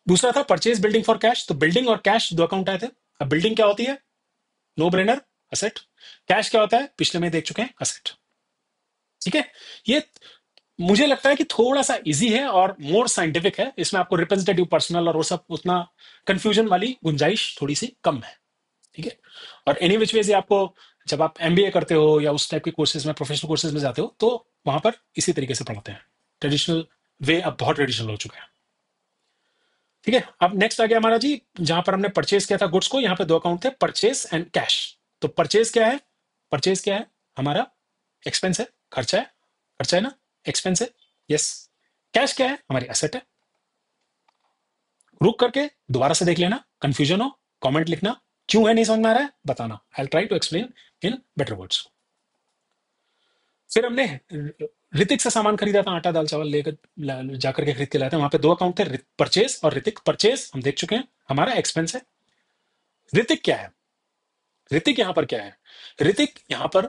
दूसरा था परचेज बिल्डिंग फॉर कैश। तो बिल्डिंग और कैश 2 अकाउंट आए थे। अब बिल्डिंग क्या होती है, नो ब्रेनर, असेट। कैश क्या होता है, पिछले में देख चुके हैं, असेट, ठीक है। ये मुझे लगता है कि थोड़ा सा इजी है और मोर साइंटिफिक है, इसमें आपको रिप्रेजेंटेटिव पर्सनल और वो सब उतना कंफ्यूजन वाली गुंजाइश थोड़ी सी कम है, ठीक है। और एनी विच वे से आपको, जब आप एमबीए करते हो या उस टाइप के कोर्सेज में, प्रोफेशनल कोर्सेज में जाते हो, तो वहां पर इसी तरीके से पढ़ाते हैं। ट्रेडिशनल वे अब बहुत ट्रेडिशनल हो चुका है, ठीक है। अब नेक्स्ट आ गया हमारा जी, जहां पर हमने परचेज किया था गुड्स को, यहाँ पे 2 अकाउंट थे, परचेज एंड कैश। तो परचेज क्या है, परचेज क्या है हमारा, एक्सपेंस है, खर्चा है, खर्चा है ना, एक्सपेंस है, यस। कैश क्या है, हमारी एसेट है। रुक करके दोबारा से देख लेना, कंफ्यूजन हो कमेंट लिखना, क्यों है नहीं समझ में आ रहा है बताना, I try to explain in better words. फिर हमने ऋतिक से सामान खरीदा था, आटा दाल चावल लेकर जाकर के खरीद के लाए थे। वहां पे 2 अकाउंट थे, परचेज और ऋतिक। परचेज हम देख चुके हैं, हमारा एक्सपेंस है। ऋतिक क्या है, ऋतिक यहां पर क्या है, ऋतिक यहां पर,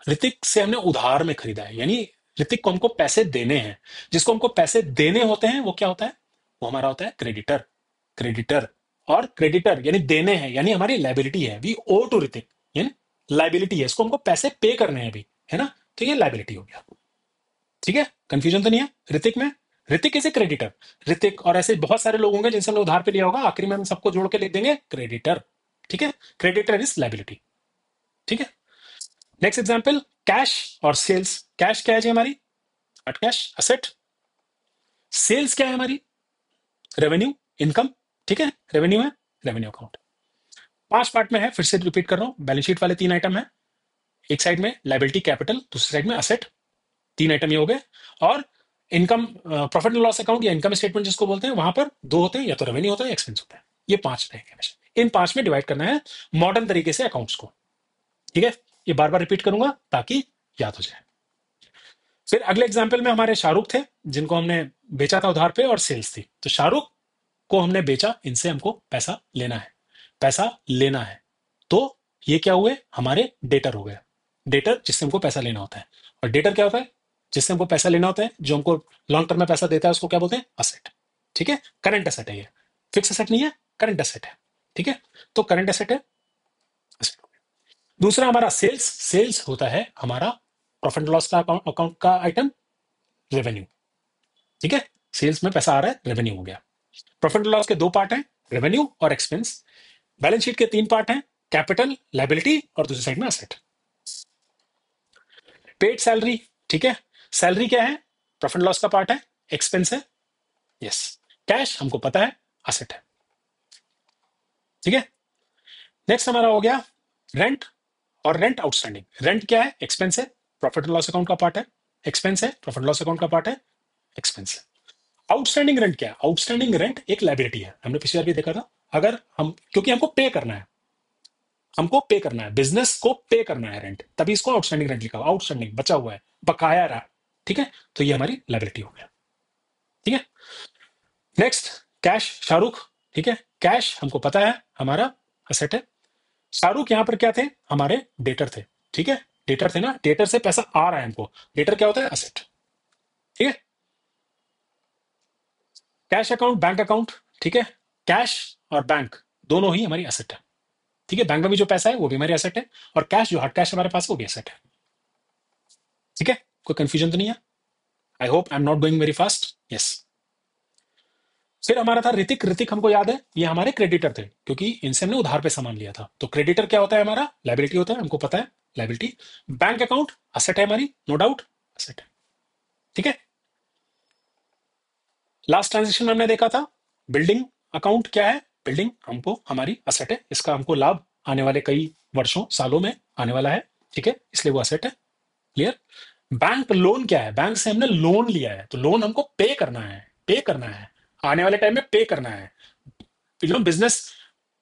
ऋतिक से हमने उधार में खरीदा है, यानी ऋतिक को हमको पैसे देने हैं। जिसको हमको पैसे देने होते हैं वो क्या होता है, वो हमारा होता है क्रेडिटर। क्रेडिटर और क्रेडिटर यानी देने हैं, यानी हमारी लाइबिलिटी है, वी ओ टू ऋतिक, यानी लाइबिलिटी है, इसको हमको पैसे पे करने हैं अभी, है ना। तो ये लाइबिलिटी हो गया, ठीक है। कंफ्यूजन तो नहीं है ऋतिक में, Hrithik is a creditor. Hrithik और ऐसे बहुत सारे लोग होंगे जिनसे हमने उधार पे लिया होगा, आखिरी में हम सबको जोड़ के लिख देंगे क्रेडिटर, ठीक है। क्रेडिटर इज लाइबिलिटी, ठीक है। नेक्स्ट एग्जांपल, कैश और सेल्स। कैश क्या है जी हमारी, हट कैश, असेट। सेल्स क्या है हमारी, रेवेन्यू, इनकम, ठीक है, रेवेन्यू है, रेवेन्यू अकाउंट। 5 पार्ट में है, फिर से रिपीट कर रहा हूं, बैलेंस शीट वाले 3 आइटम है, एक साइड में लाइबिलिटी कैपिटल, दूसरी साइड में असेट, 3 आइटम ये हो गए। और income, profit and loss account या इनकम स्टेटमेंट जिसको बोलते हैं, वहां पर 2 होते हैं, या तो रेवेन्यू होता है, एक्सपेंस होता है। ये 5 रहेंगे हमेशा, इन 5 में डिवाइड करना है मॉडर्न तरीके से अकाउंट्स को, ठीक है। ये बार बार रिपीट करूंगा ताकि याद हो जाए। फिर अगले एग्जाम्पल में हमारे शाहरुख थे, जिनको हमने बेचा था उधार पे, और सेल्स थी। तो शाहरुख को हमने बेचा, इनसे हमको पैसा लेना है, पैसा लेना है। तो ये क्या हुए, हमारे डेटर हो गए। डेटर जिससे हमको पैसा लेना होता है, और डेटर क्या होता है, जिससे हमको पैसा लेना होता है, जो हमको लॉन्ग टर्म में पैसा देता है, उसको क्या बोलते हैं, असेट, ठीक है। करंट असेट है ये, फिक्स असेट नहीं है, करंट असेट है, ठीक है। तो करंट असेट है, asset। दूसरा हमारा सेल्स, सेल्स होता है हमारा प्रॉफिट लॉस का अकाउंट का आइटम, रेवेन्यू, ठीक है। सेल्स में पैसा आ रहा है, रेवेन्यू हो गया। प्रॉफिट लॉस के 2 पार्ट हैं, रेवेन्यू और एक्सपेंस। बैलेंस शीट के 3 पार्ट हैं, कैपिटल, लाइबिलिटी और दूसरी साइड में असेट। पेड सैलरी, ठीक है, सैलरी क्या है, प्रॉफिट लॉस का पार्ट है, एक्सपेंस है, यस। कैश हमको पता है, असेट है, ठीक है। नेक्स्ट हमारा हो गया रेंट और रेंट आउटस्टैंडिंग। रेंट क्या है, एक्सपेंस है, प्रॉफिट लॉस अकाउंट का पार्ट है, एक्सपेंस है, प्रॉफिट लॉस अकाउंट का पार्ट है, एक्सपेंस है। आउटस्टैंडिंग रेंट क्या है, आउटस्टैंडिंग रेंट एक लाइबिलिटी है, हमने पिछली बार भी देखा था। अगर हम, क्योंकि हमको पे करना है, हमको पे करना है, बिजनेस को पे करना है रेंट, तभी इसको आउटस्टैंडिंग रेंट लिखा हुआ, आउटस्टैंडिंग बचा हुआ है, बकाया रहा, ठीक है। तो ये हमारी लाइबिलिटी हो गया, ठीक है। नेक्स्ट, कैश, शाहरुख, ठीक है। कैश हमको पता है हमारा असेट है। शाहरुख यहां पर क्या थे, हमारे डेटर थे, ठीक है। डेटर थे ना, डेटर से पैसा आ रहा है हमको, डेटर क्या होता है, असेट, ठीक है। कैश अकाउंट, बैंक अकाउंट, ठीक है। कैश और बैंक दोनों ही हमारी असेट है, ठीक है। बैंक में भी जो पैसा है वो भी हमारी एसेट है, और कैश जो हार्ड कैश हमारे पास है वो भी एसेट है, ठीक है। कोई कंफ्यूजन तो नहीं है, I hope I am not going very fast, yes. फिर हमारा था ऋतिक। ऋतिक हमको याद है, ये हमारे क्रेडिटर थे, क्योंकि इनसे हमने उधार पे सामान लिया था। तो क्रेडिटर क्या होता है, हमारा लाइबिलिटी होता है, हमको पता है, लाइबिलिटी। बैंक अकाउंट असेट है हमारी, नो डाउट असेट है, ठीक है। लास्ट ट्रांजेक्शन में हमने देखा था बिल्डिंग अकाउंट क्या है, बिल्डिंग हमको हमारी असेट है, इसका हमको लाभ आने वाले कई वर्षों सालों में आने वाला है, ठीक है, इसलिए वो असेट है। क्लियर। बैंक लोन क्या है, बैंक से हमने लोन लिया है, तो लोन हमको पे करना है, पे करना है, आने वाले टाइम में पे करना है। Business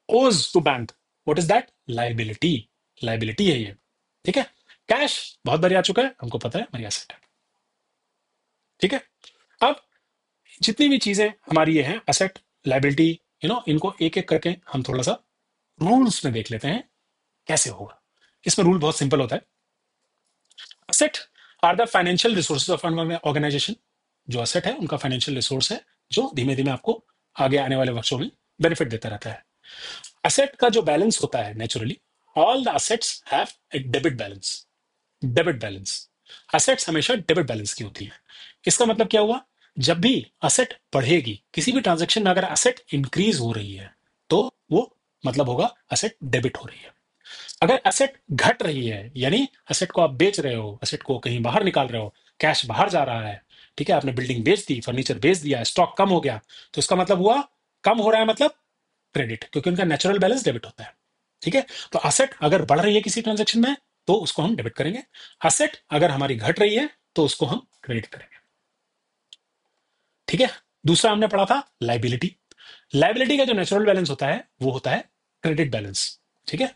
owes to bank, what is that, liability, liability है ये, ठीक है। कैश बहुत बारी आ चुका है, हमको पता है हमारी एसेट है, ठीक है। अब जितनी भी चीजें हमारी ये हैं, असेट, लाइबिलिटी, इनको एक एक करके हम थोड़ा सा रूल्स में देख लेते हैं कैसे होगा। इसमें रूल बहुत सिंपल होता है। Asset are the financial resources of an organisation, जो असेट है उनका फाइनेंशियल रिसोर्स है, जो धीमे धीमे आपको आगे आने वाले वर्षों में बेनिफिट देता रहता है। असेट का जो बैलेंस होता है naturally, all the assets have a debit balance, debit balance, assets हमेशा डेबिट बैलेंस की होती है। इसका मतलब क्या हुआ, जब भी असेट बढ़ेगी, किसी भी ट्रांजेक्शन में अगर असेट इंक्रीज हो रही है, तो वो मतलब होगा असेट डेबिट हो रही है। अगर असेट घट रही है, यानी असेट को आप बेच रहे हो, असेट को कहीं बाहर निकाल रहे हो, कैश बाहर जा रहा है, ठीक है, आपने बिल्डिंग बेच दी, फर्नीचर बेच दिया, स्टॉक कम हो गया, तो इसका मतलब हुआ कम हो रहा है, मतलब क्रेडिट, क्योंकि उनका नेचुरल बैलेंस डेबिट होता है, ठीक है। तो असेट अगर बढ़ रही है किसी ट्रांजेक्शन में, तो उसको हम डेबिट करेंगे। असेट अगर हमारी घट रही है, तो उसको हम क्रेडिट करेंगे, ठीक है। दूसरा हमने पढ़ा था लाइबिलिटी। लाइबिलिटी का जो नेचुरल बैलेंस होता है वो होता है क्रेडिट बैलेंस, ठीक है।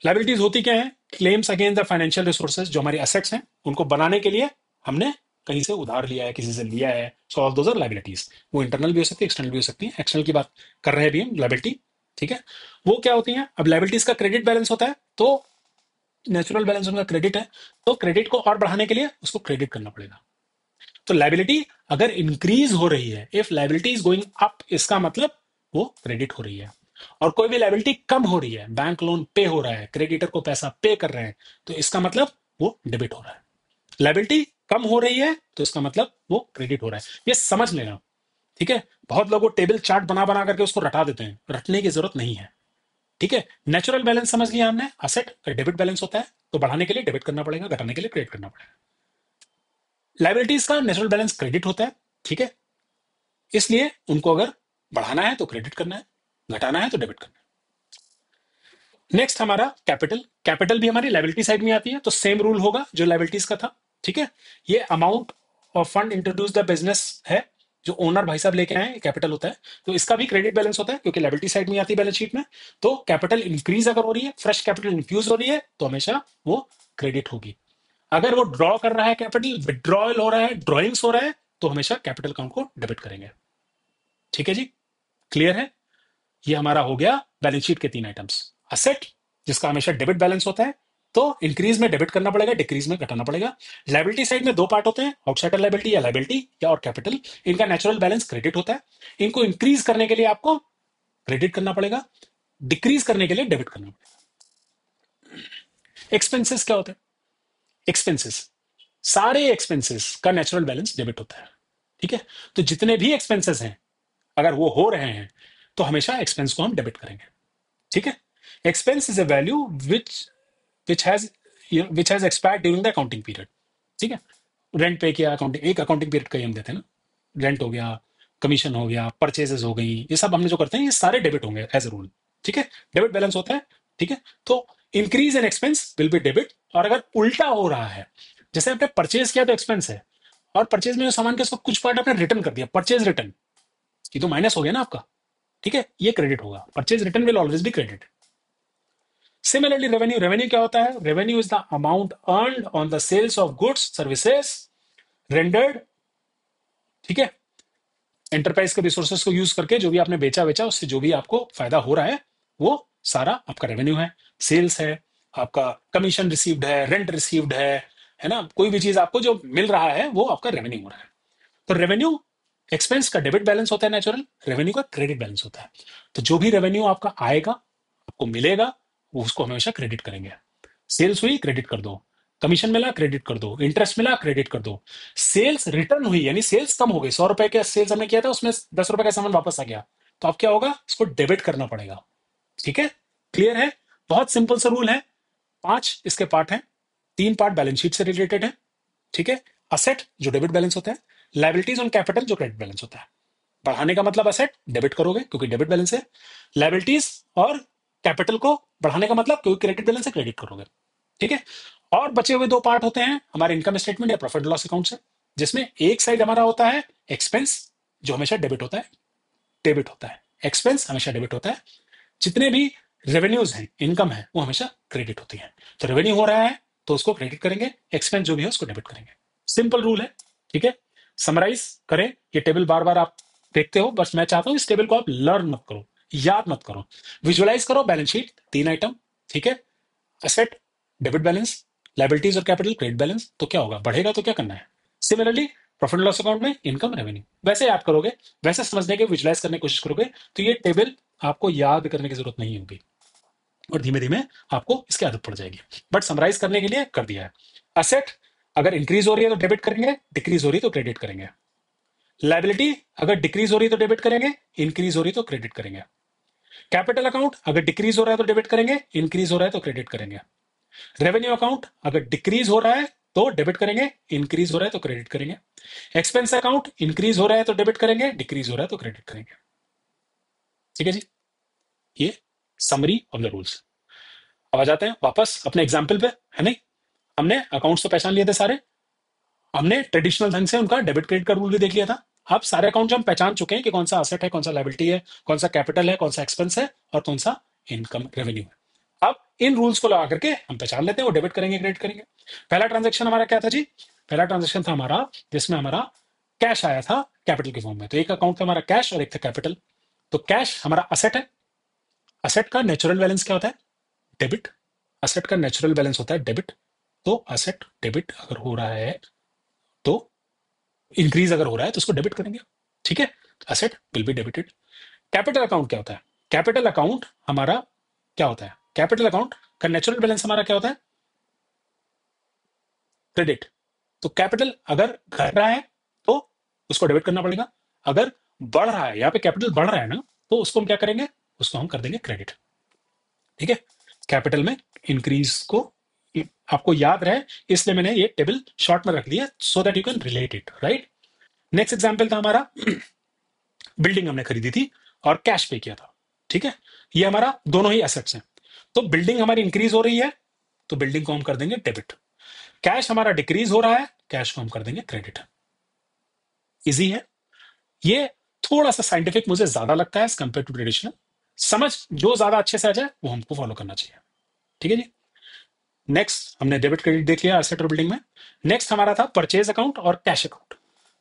लाइबिलिटीज होती क्या है, claims against the financial resources, जो हमारी असेट्स हैं उनको बनाने के लिए हमने कहीं से उधार लिया है, किसी से लिया है, so all those are liabilities. वो इंटरनल भी हो सकती है, एक्सटर्नल भी हो सकती है, एक्सटर्नल की बात कर रहे हैं अभी हम, लाइबिलिटी, ठीक है। वो क्या होती है, अब लाइबिलिटीज का क्रेडिट बैलेंस होता है, तो नेचुरल बैलेंस उनका क्रेडिट है, तो क्रेडिट को और बढ़ाने के लिए उसको क्रेडिट करना पड़ेगा। तो लाइबिलिटी अगर इंक्रीज हो रही है, if liability is going up, इसका मतलब वो क्रेडिट हो रही है। और कोई भी लाइबिलिटी कम हो रही है, बैंक लोन पे हो रहा है, क्रेडिटर को पैसा पे कर रहे हैं, तो इसका मतलब वो डेबिट हो रहा है। लाइबिलिटी कम हो रही है, तो इसका मतलब वो क्रेडिट हो रहा है, ये समझ लेना, ठीक है। बहुत लोग वो टेबल चार्ट बना बना करके उसको रटा देते हैं, रटने की जरूरत नहीं है, ठीक है। नेचुरल बैलेंस समझ लिया हमने, असेट का डेबिट बैलेंस होता है, तो बढ़ाने के लिए डेबिट करना पड़ेगा, घटाने के लिए क्रेडिट करना पड़ेगा। लाइबिलिटीज का नेचुरल बैलेंस क्रेडिट होता है, ठीक है, इसलिए उनको अगर बढ़ाना है तो क्रेडिट करना है, घटाना है तो डेबिट करना है। नेक्स्ट हमारा कैपिटल, कैपिटल भी हमारी लाइबिलिटी साइड में आती है, तो सेम रूल होगा जो लाइबिलिटीज का था, ठीक है। ये amount of fund introduce the business है, जो ओनर भाई साहब लेके आए, कैपिटल होता है, तो इसका भी क्रेडिट बैलेंस होता है, क्योंकि लाइबिलिटी साइड में आती है बैलेंस शीट में। तो कैपिटल इंक्रीज अगर हो रही है, फ्रेश कैपिटल इन्फ्यूज हो रही है, तो हमेशा वो क्रेडिट होगी। अगर वो ड्रॉ कर रहा है कैपिटल, विड्रॉयल हो रहा है, ड्रॉइंग्स हो रहा है, तो हमेशा कैपिटल अकाउंट को डेबिट करेंगे, ठीक है जी, क्लियर है। ये हमारा हो गया बैलेंस शीट के तीन आइटम्स। असेट जिसका हमेशा डेबिट बैलेंस होता है, तो इंक्रीज में डेबिट करना पड़ेगा, डिक्रीज में घटाना पड़ेगा। लाइबिलिटी साइड में दो पार्ट होते हैं, आउटसाइडर लाइबिलिटी या लाइबिलिटी या और कैपिटल। इनका नेचुरल बैलेंस क्रेडिट होता है, इनको इंक्रीज करने के लिए आपको क्रेडिट करना पड़ेगा, डिक्रीज करने के लिए डेबिट करना पड़ेगा। एक्सपेंसेस क्या होते हैं, एक्सपेंसेस, सारे एक्सपेंसेस का नेचुरल बैलेंस डेबिट होता है, ठीक है। तो जितने भी एक्सपेंसेस हैं, अगर वो हो रहे हैं, तो हमेशा एक्सपेंस को हम डेबिट करेंगे, ठीक है। Expense is a value which which has which has expired during the accounting period, ठीक है। रेंट पे किया, अकाउंटिंग, एक अकाउंटिंग पीरियड का ही हम देते हैं ना, रेंट हो गया, कमीशन हो गया, परचेजेस हो गई, ये सब हमने जो करते हैं ये सारे डेबिट होंगे एज ए रूल, ठीक है। डेबिट बैलेंस होता है, ठीक है। तो increase in expense will be debit. और अगर उल्टा हो रहा है, जैसे आपने परचेज किया तो एक्सपेंस है, और परचेज में जो सामान के उसका कुछ पार्ट आपने रिटर्न कर दिया, परचेज रिटर्न, ये तो माइनस हो गया ना आपका, ठीक है, ये क्रेडिट होगा, purchase return will always be credit. Similarly revenue, revenue क्या होता है, revenue is the amount earned on the sales of goods services rendered, ठीक है, एंटरप्राइज के रिसोर्सेज को यूज करके जो भी आपने बेचा बेचा उससे जो भी आपको फायदा हो रहा है, वो सारा आपका रेवेन्यू है। सेल्स है, आपका कमीशन रिसीव्ड है, रेंट रिसीव्ड है ना, कोई भी चीज आपको जो मिल रहा है वो आपका रेवेन्यू हो रहा है। तो रेवेन्यू एक्सपेंस का डेबिट बैलेंस होता है नेचुरल, रेवेन्यू का क्रेडिट बैलेंस होता है। तो जो भी रेवेन्यू आपका आएगा, आपको मिलेगा, वो उसको हमेशा क्रेडिट करेंगे। सेल्स हुई, क्रेडिट कर दो, कमीशन मिला, क्रेडिट कर दो, इंटरेस्ट मिला, क्रेडिट कर दो। सेल्स रिटर्न हुई, यानी सेल्स कम हो गई, 100 रुपए का सेल्स हमने किया था, उसमें 10 रुपए का सामान वापस आ गया, तो अब क्या होगा, इसको डेबिट करना पड़ेगा, ठीक है, क्लियर है। बहुत सिंपल सा रूल है, 5 इसके पार्ट हैं, 3 पार्ट बैलेंस शीट से रिलेटेड है, ठीक है। असेट जो डेबिट बैलेंस होता है, लाइबिलिटीज ऑन कैपिटल जो क्रेडिट बैलेंस होता है। बढ़ाने का मतलब असेट डेबिट करोगे क्योंकि डेबिट बैलेंस है, लायबिलिटीज और कैपिटल को बढ़ाने का मतलब क्योंकि क्रेडिट बैलेंस है क्रेडिट करोगे। ठीक है। और बचे हुए दो पार्ट होते हैं हमारे इनकम स्टेटमेंट या प्रॉफिट लॉस अकाउंट से, जिसमें एक साइड हमारा होता है एक्सपेंस जो हमेशा डेबिट होता है, डेबिट होता है, एक्सपेंस हमेशा डेबिट होता है। जितने भी रेवेन्यूज हैं, इनकम है, वो हमेशा क्रेडिट होती है। तो रेवेन्यू हो रहा है तो उसको क्रेडिट करेंगे, एक्सपेंस जो भी है उसको डेबिट करेंगे। सिंपल रूल है। ठीक है। समराइज करें, ये टेबल बार बार आप देखते हो, बस मैं चाहता हूं इस टेबल को आप लर्न मत करो, याद मत करो, विजुअलाइज करो। बैलेंस शीट 3 आइटम, ठीक है, असेट डेबिट बैलेंस, लायबिलिटीज और कैपिटल क्रेडिट बैलेंस, तो क्या होगा, बढ़ेगा तो क्या करना है। सिमिलरली प्रॉफिट लॉस अकाउंट में इनकम रेवेन्यू, वैसे याद करोगे, वैसे समझने के विजुअलाइज करने की कोशिश करोगे, तो ये टेबल आपको याद करने की जरूरत नहीं होगी और धीमे धीमे आपको इसकी आदत पड़ जाएगी। बट समराइज करने के लिए कर दिया है। असेट अगर इंक्रीज हो रही है तो डेबिट करेंगे, डिक्रीज हो रही है तो क्रेडिट करेंगे। लायबिलिटी अगर डिक्रीज हो रही है तो डेबिट करेंगे, इंक्रीज हो रही है तो क्रेडिट करेंगे। कैपिटल अकाउंट अगर डिक्रीज हो रहा है तो डेबिट करेंगे, इंक्रीज हो रहा है तो क्रेडिट करेंगे। रेवेन्यू अकाउंट अगर डिक्रीज हो रहा है तो डेबिट करेंगे, इंक्रीज हो रहा है तो क्रेडिट करेंगे। एक्सपेंस अकाउंट इंक्रीज हो रहा है तो डेबिट करेंगे, डिक्रीज हो रहा है तो क्रेडिट करेंगे। ठीक है जी, ये समरी ऑफ द रूल्स। अब आ जाते हैं वापस अपने एग्जाम्पल पे, है नहीं। हमने अकाउंट्स तो पहचान लिए थे सारे, हमने ट्रेडिशनल ढंग से उनका डेबिट क्रेडिट का रूल भी देख लिया था। अब सारे अकाउंट हम पहचान चुके हैं कि कौन सा असेट है, कौन सा लायबिलिटी है, कौन सा कैपिटल है, कौन सा एक्सपेंस है और कौन सा इनकम रेवेन्यू है। अब इन रूल्स को लगा करके हम पहचान लेते हैं वो डेबिट करेंगे क्रेडिट करेंगे। पहला ट्रांजेक्शन हमारा क्या था जी, पहला ट्रांजेक्शन था हमारा जिसमें हमारा कैश आया था कैपिटल के फॉर्म में। तो एक अकाउंट था हमारा कैश और एक था कैपिटल। तो कैश हमारा असेट है, असेट का नेचुरल बैलेंस क्या होता है, डेबिट। असेट का नेचुरल बैलेंस होता है डेबिट। तो असेट डेबिट अगर हो रहा है तो इंक्रीज अगर हो रहा है तो उसको डेबिट करेंगे। ठीक है, asset will be debited. Capital account क्या होता है, कैपिटल अकाउंट हमारा क्या होता है, कैपिटल अकाउंट का नेचुरल बैलेंस हमारा क्या होता है, क्रेडिट। तो कैपिटल अगर घट रहा है तो उसको डेबिट करना पड़ेगा, अगर बढ़ रहा है, यहाँ पे कैपिटल बढ़ रहा है ना, तो उसको हम क्या करेंगे, उसको हम कर देंगे क्रेडिट। ठीक है, कैपिटल में इंक्रीज को आपको याद रहे इसलिए मैंने ये टेबल शॉर्ट में रख दिया so that you can relate it, right. Next example था हमारा बिल्डिंग हमने खरीदी थी और कैश पे किया था। ठीक है, ये हमारा दोनों ही एसेट्स हैं। तो बिल्डिंग हमारी इंक्रीज हो रही है तो बिल्डिंग को हम कर देंगे डेबिट। कैश हमारा डिक्रीज हो रहा है, कैश को हम कर देंगे क्रेडिट। इजी है ये, थोड़ा सा साइंटिफिक मुझे ज्यादा लगता है एज कंपेयर टू ट्रेडिशनल। समझ जो ज्यादा अच्छे से आ जाए वो हमको फॉलो करना चाहिए। ठीक है जी। नेक्स्ट हमने डेबिट क्रेडिट देख लिया एसेट और बिल्डिंग में। नेक्स्ट हमारा था परचेज अकाउंट और कैश अकाउंट।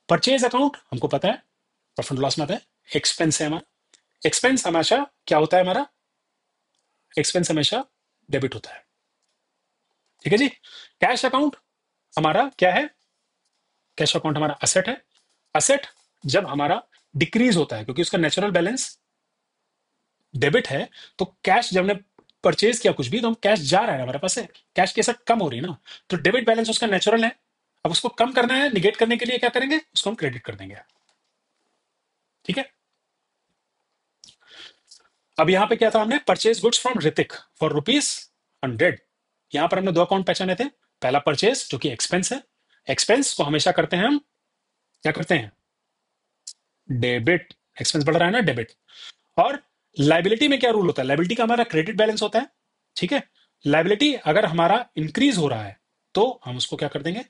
परचेज अकाउंट हमको पता है प्रॉफिट लॉस में आता है, एक्सपेंस है हमारा। एक्सपेंस हमेशा क्या होता है हमारा, एक्सपेंस हमेशा डेबिट होता है। ठीक है जी। कैश अकाउंट हमारा क्या है, कैश अकाउंट हमारा असेट है। असेट जब हमारा डिक्रीज होता है क्योंकि उसका नेचुरल बैलेंस डेबिट है, तो कैश जब हमने परचेज किया कुछ भी तो हम कैश जा रहा है हमारे पास है, कैश की एसेट कम हो रही है ना, तो डेबिट बैलेंस उसका नेचुरल है। अब उसको कम करना है, निगेट करने के लिए क्या करेंगे, उसको हम क्रेडिट कर देंगे। ठीक है। अब यहां पे क्या था, हमने purchase goods from Hrithik for ₹100। यहां पर हमने दो अकाउंट पहचाने थे। पहला परचेज जो कि एक्सपेंस है, एक्सपेंस को हमेशा करते हैं हम क्या करते हैं, डेबिट। एक्सपेंस बढ़ रहा है ना, डेबिट। और लाइबिलिटी में क्या रूल होता है, लाइबिलिटी का हमारा क्रेडिट बैलेंस होता है। ठीक है, लाइबिलिटी अगर हमारा इंक्रीज हो रहा है तो हम उसको क्या कर देंगे,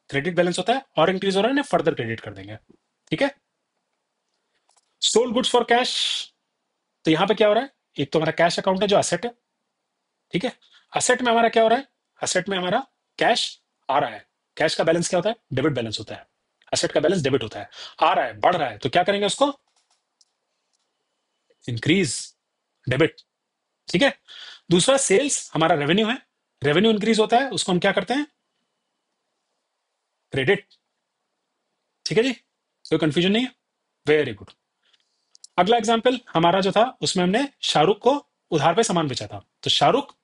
क्रेडिट बैलेंस होता है, और इंक्रीज हो रहा है ना, फर्दर क्रेडिट कर देंगे। ठीक है। सोल्ड गुड्स फॉर कैश, तो यहां पे क्या हो रहा है, एक तो हमारा कैश अकाउंट है जो असेट है। ठीक है, असेट में हमारा क्या हो रहा है, असेट में हमारा कैश आ रहा है। कैश का बैलेंस क्या होता है, डेबिट बैलेंस होता है। असेट का बैलेंस डेबिट होता है, आ रहा है, बढ़ रहा है, तो क्या करेंगे उसको, इंक्रीज, डेबिट। ठीक है। दूसरा सेल्स हमारा रेवेन्यू है, रेवेन्यू इंक्रीज होता है, उसको हम क्या करते हैं, क्रेडिट। ठीक है जी, कोई कंफ्यूजन नहीं है, वेरी गुड। अगला एग्जांपल हमारा जो था उसमें हमने शाहरुख को उधार पे सामान बेचा था। तो शाहरुख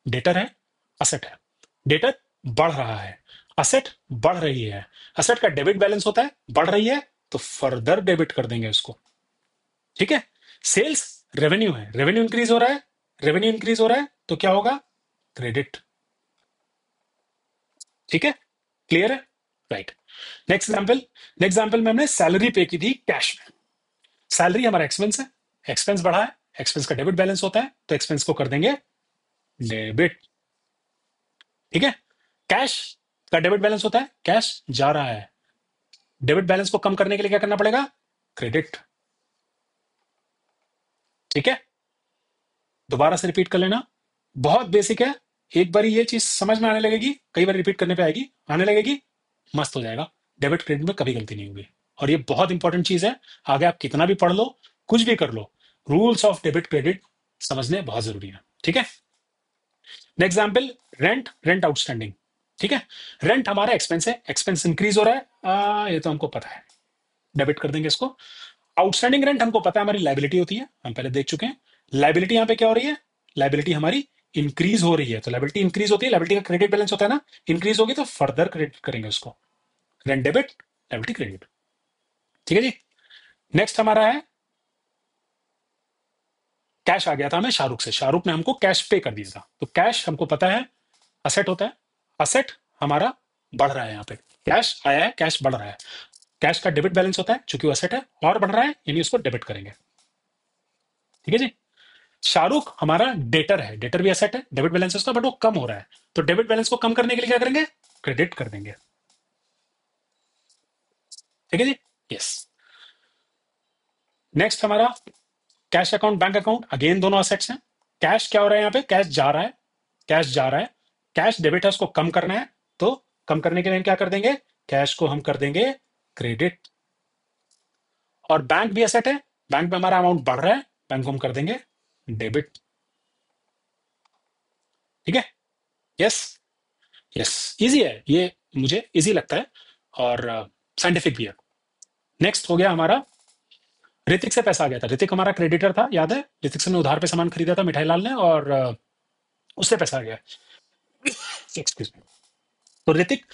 डेटर है, असेट है, डेटर बढ़ रहा है, असेट बढ़ रही है, असेट का डेबिट बैलेंस होता है, बढ़ रही है तो फर्दर डेबिट कर देंगे उसको। ठीक है। सेल्स रेवेन्यू है, रेवेन्यू इंक्रीज हो रहा है, रेवेन्यू इंक्रीज हो रहा है तो क्या होगा, क्रेडिट। ठीक है, क्लियर है, right. Next example, next example में हमने सैलरी पे की थी कैश में। सैलरी हमारा एक्सपेंस है, एक्सपेंस बढ़ा है, एक्सपेंस का डेबिट बैलेंस होता है, तो एक्सपेंस को कर देंगे डेबिट। ठीक है। कैश का डेबिट बैलेंस होता है, कैश जा रहा है, डेबिट बैलेंस को कम करने के लिए क्या करना पड़ेगा, क्रेडिट। ठीक है, दोबारा से रिपीट कर लेना, बहुत बेसिक है। एक बार ये चीज समझ में आने लगेगी, कई बार रिपीट करने पे आएगी, आने लगेगी, मस्त हो जाएगा। डेबिट क्रेडिट में कभी गलती नहीं होगी, और ये बहुत इंपॉर्टेंट चीज है। आगे आप कितना भी पढ़ लो, कुछ भी कर लो, रूल्स ऑफ डेबिट क्रेडिट समझने बहुत जरूरी है। ठीक है। Next example, rent, rent outstanding. ठीक है, रेंट हमारा एक्सपेंस है, एक्सपेंस इंक्रीज हो रहा है, ये तो हमको पता है, डेबिट कर देंगे इसको। आउटस्टैंडिंग रेंट हमको पता है हमारी लाइबिलिटी होती है, हम पहले देख चुके हैं। लाइबिलिटी यहाँ पे क्या हो रही है, लाइबिलिटी हमारी इंक्रीज हो रही है, तो लाइबिलिटी इंक्रीज होती है, लाइबिलिटी का क्रेडिट बैलेंस होता है ना, इंक्रीज होगी तो फर्दर क्रेडिट करेंगे उसको, रेंट डेबिट, लाइबिलिटी क्रेडिट। ठीक है जी। नेक्स्ट हमारा है, कैश आ गया था हमें शाहरुख से, शाहरुख ने हमको कैश पे कर दिया था, तो कैश हमको पता है असेट होता है, असेट हमारा बढ़ रहा है, यहाँ पे कैश आया है, कैश बढ़ रहा है, कैश का डेबिट बैलेंस होता है, चूंकि वो असेट है और बढ़ रहा है, यानी उसको डेबिट करेंगे। ठीक है जी। शाहरुख हमारा डेटर है, डेटर भी एसेट है, डेबिट बैलेंस है उसका, बट वो कम हो रहा है, तो डेबिट बैलेंस को कम करने के लिए क्या करेंगे, क्रेडिट कर देंगे। ठीक है जी। यस। नेक्स्ट हमारा cash account, bank account, again दोनों असेट्स हैं। कैश क्या हो रहा है यहाँ पे, कैश जा रहा है, कैश जा रहा है, कैश डेबिट है, उसको कम करना है, तो कम करने के लिए हम क्या कर देंगे, कैश को हम कर देंगे क्रेडिट। और बैंक भी एसेट है, बैंक में हमारा अमाउंट बढ़ रहा है, बैंक को हम कर देंगे डेबिट। ठीक है। यस। यस, इजी है ये, मुझे इजी लगता है, और साइंटिफिक भी है। नेक्स्ट हो गया हमारा, ऋतिक से पैसा आ गया था, ऋतिक हमारा क्रेडिटर था, याद है, ऋतिक से ने उधार पे सामान खरीदा था मिठाई लाल ने, और उससे पैसा आ गया। Excuse me. तो ऋतिक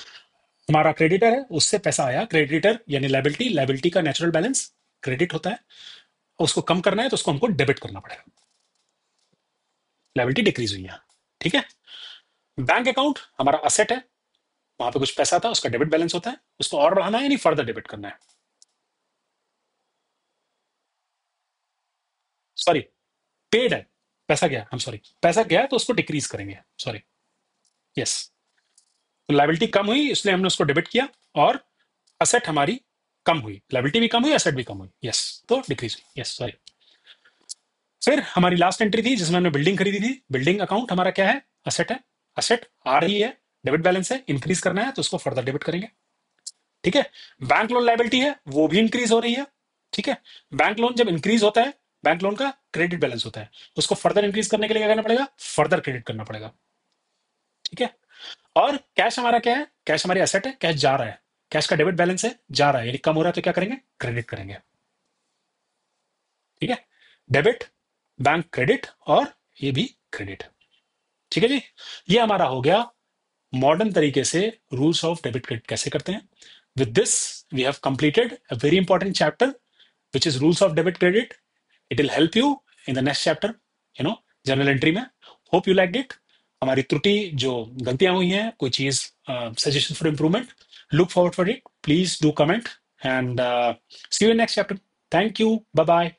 हमारा क्रेडिटर है, उससे पैसा आया, क्रेडिटर यानी लाइबिलिटी, लाइबिलिटी का नेचुरल बैलेंस क्रेडिट होता है, उसको कम करना है तो उसको हमको डेबिट करना पड़ेगा, लाइबिलिटी डिक्रीज हुई है। ठीक है। बैंक अकाउंट हमारा असेट है, वहां पे कुछ पैसा था, उसका डेबिट बैलेंस होता है, उसको और बढ़ाना है यानी फर्दर डेबिट करना है। सॉरी, पेड है, पैसा गया, हम सॉरी, पैसा गया तो उसको डिक्रीज करेंगे, सॉरी। यस, तो लाइबिलिटी कम हुई इसलिए हमने उसको डेबिट किया, और असेट हमारी कम हुई, लाइबिलिटी भी कम हुई, असेट भी कम हुई, यस, तो डिक्रीज हुई, यस सॉरी। फिर हमारी लास्ट एंट्री थी जिसमें हमने बिल्डिंग खरीदी थी, बिल्डिंग अकाउंट हमारा क्या है, असेट है, असेट आ रही है, डेबिट बैलेंस है, इंक्रीज करना है तो उसको फर्दर डेबिट करेंगे। ठीक है। बैंक लोन लाइबिलिटी है, वो भी इंक्रीज हो रही है। ठीक है। बैंक लोन जब इंक्रीज होता है, बैंक लोन का क्रेडिट बैलेंस होता है, उसको फर्दर इंक्रीज करने के लिए क्या करना पड़ेगा, फर्दर क्रेडिट करना पड़ेगा। ठीक है। और कैश हमारा क्या है, कैश हमारी एसेट है, कैश जा रहा है, कैश का डेबिट बैलेंस है, जा रहा है, यानी कम हो रहा है, तो क्या करेंगे, क्रेडिट करेंगे। ठीक है। डेबिट, बैंक क्रेडिट, और ये भी क्रेडिट। ठीक है जी। ये हमारा हो गया मॉडर्न तरीके से रूल्स ऑफ डेबिट क्रेडिट कैसे करते हैं। With this we have completed a very important chapter which is rules of debit credit. It will help you in the next chapter, general entry में। Hope you like it. हमारी त्रुटि जो गलतियां हुई हैं, कोई चीज suggestion for improvement, look forward for it, please do comment, and see you in next chapter. Thank you, bye bye.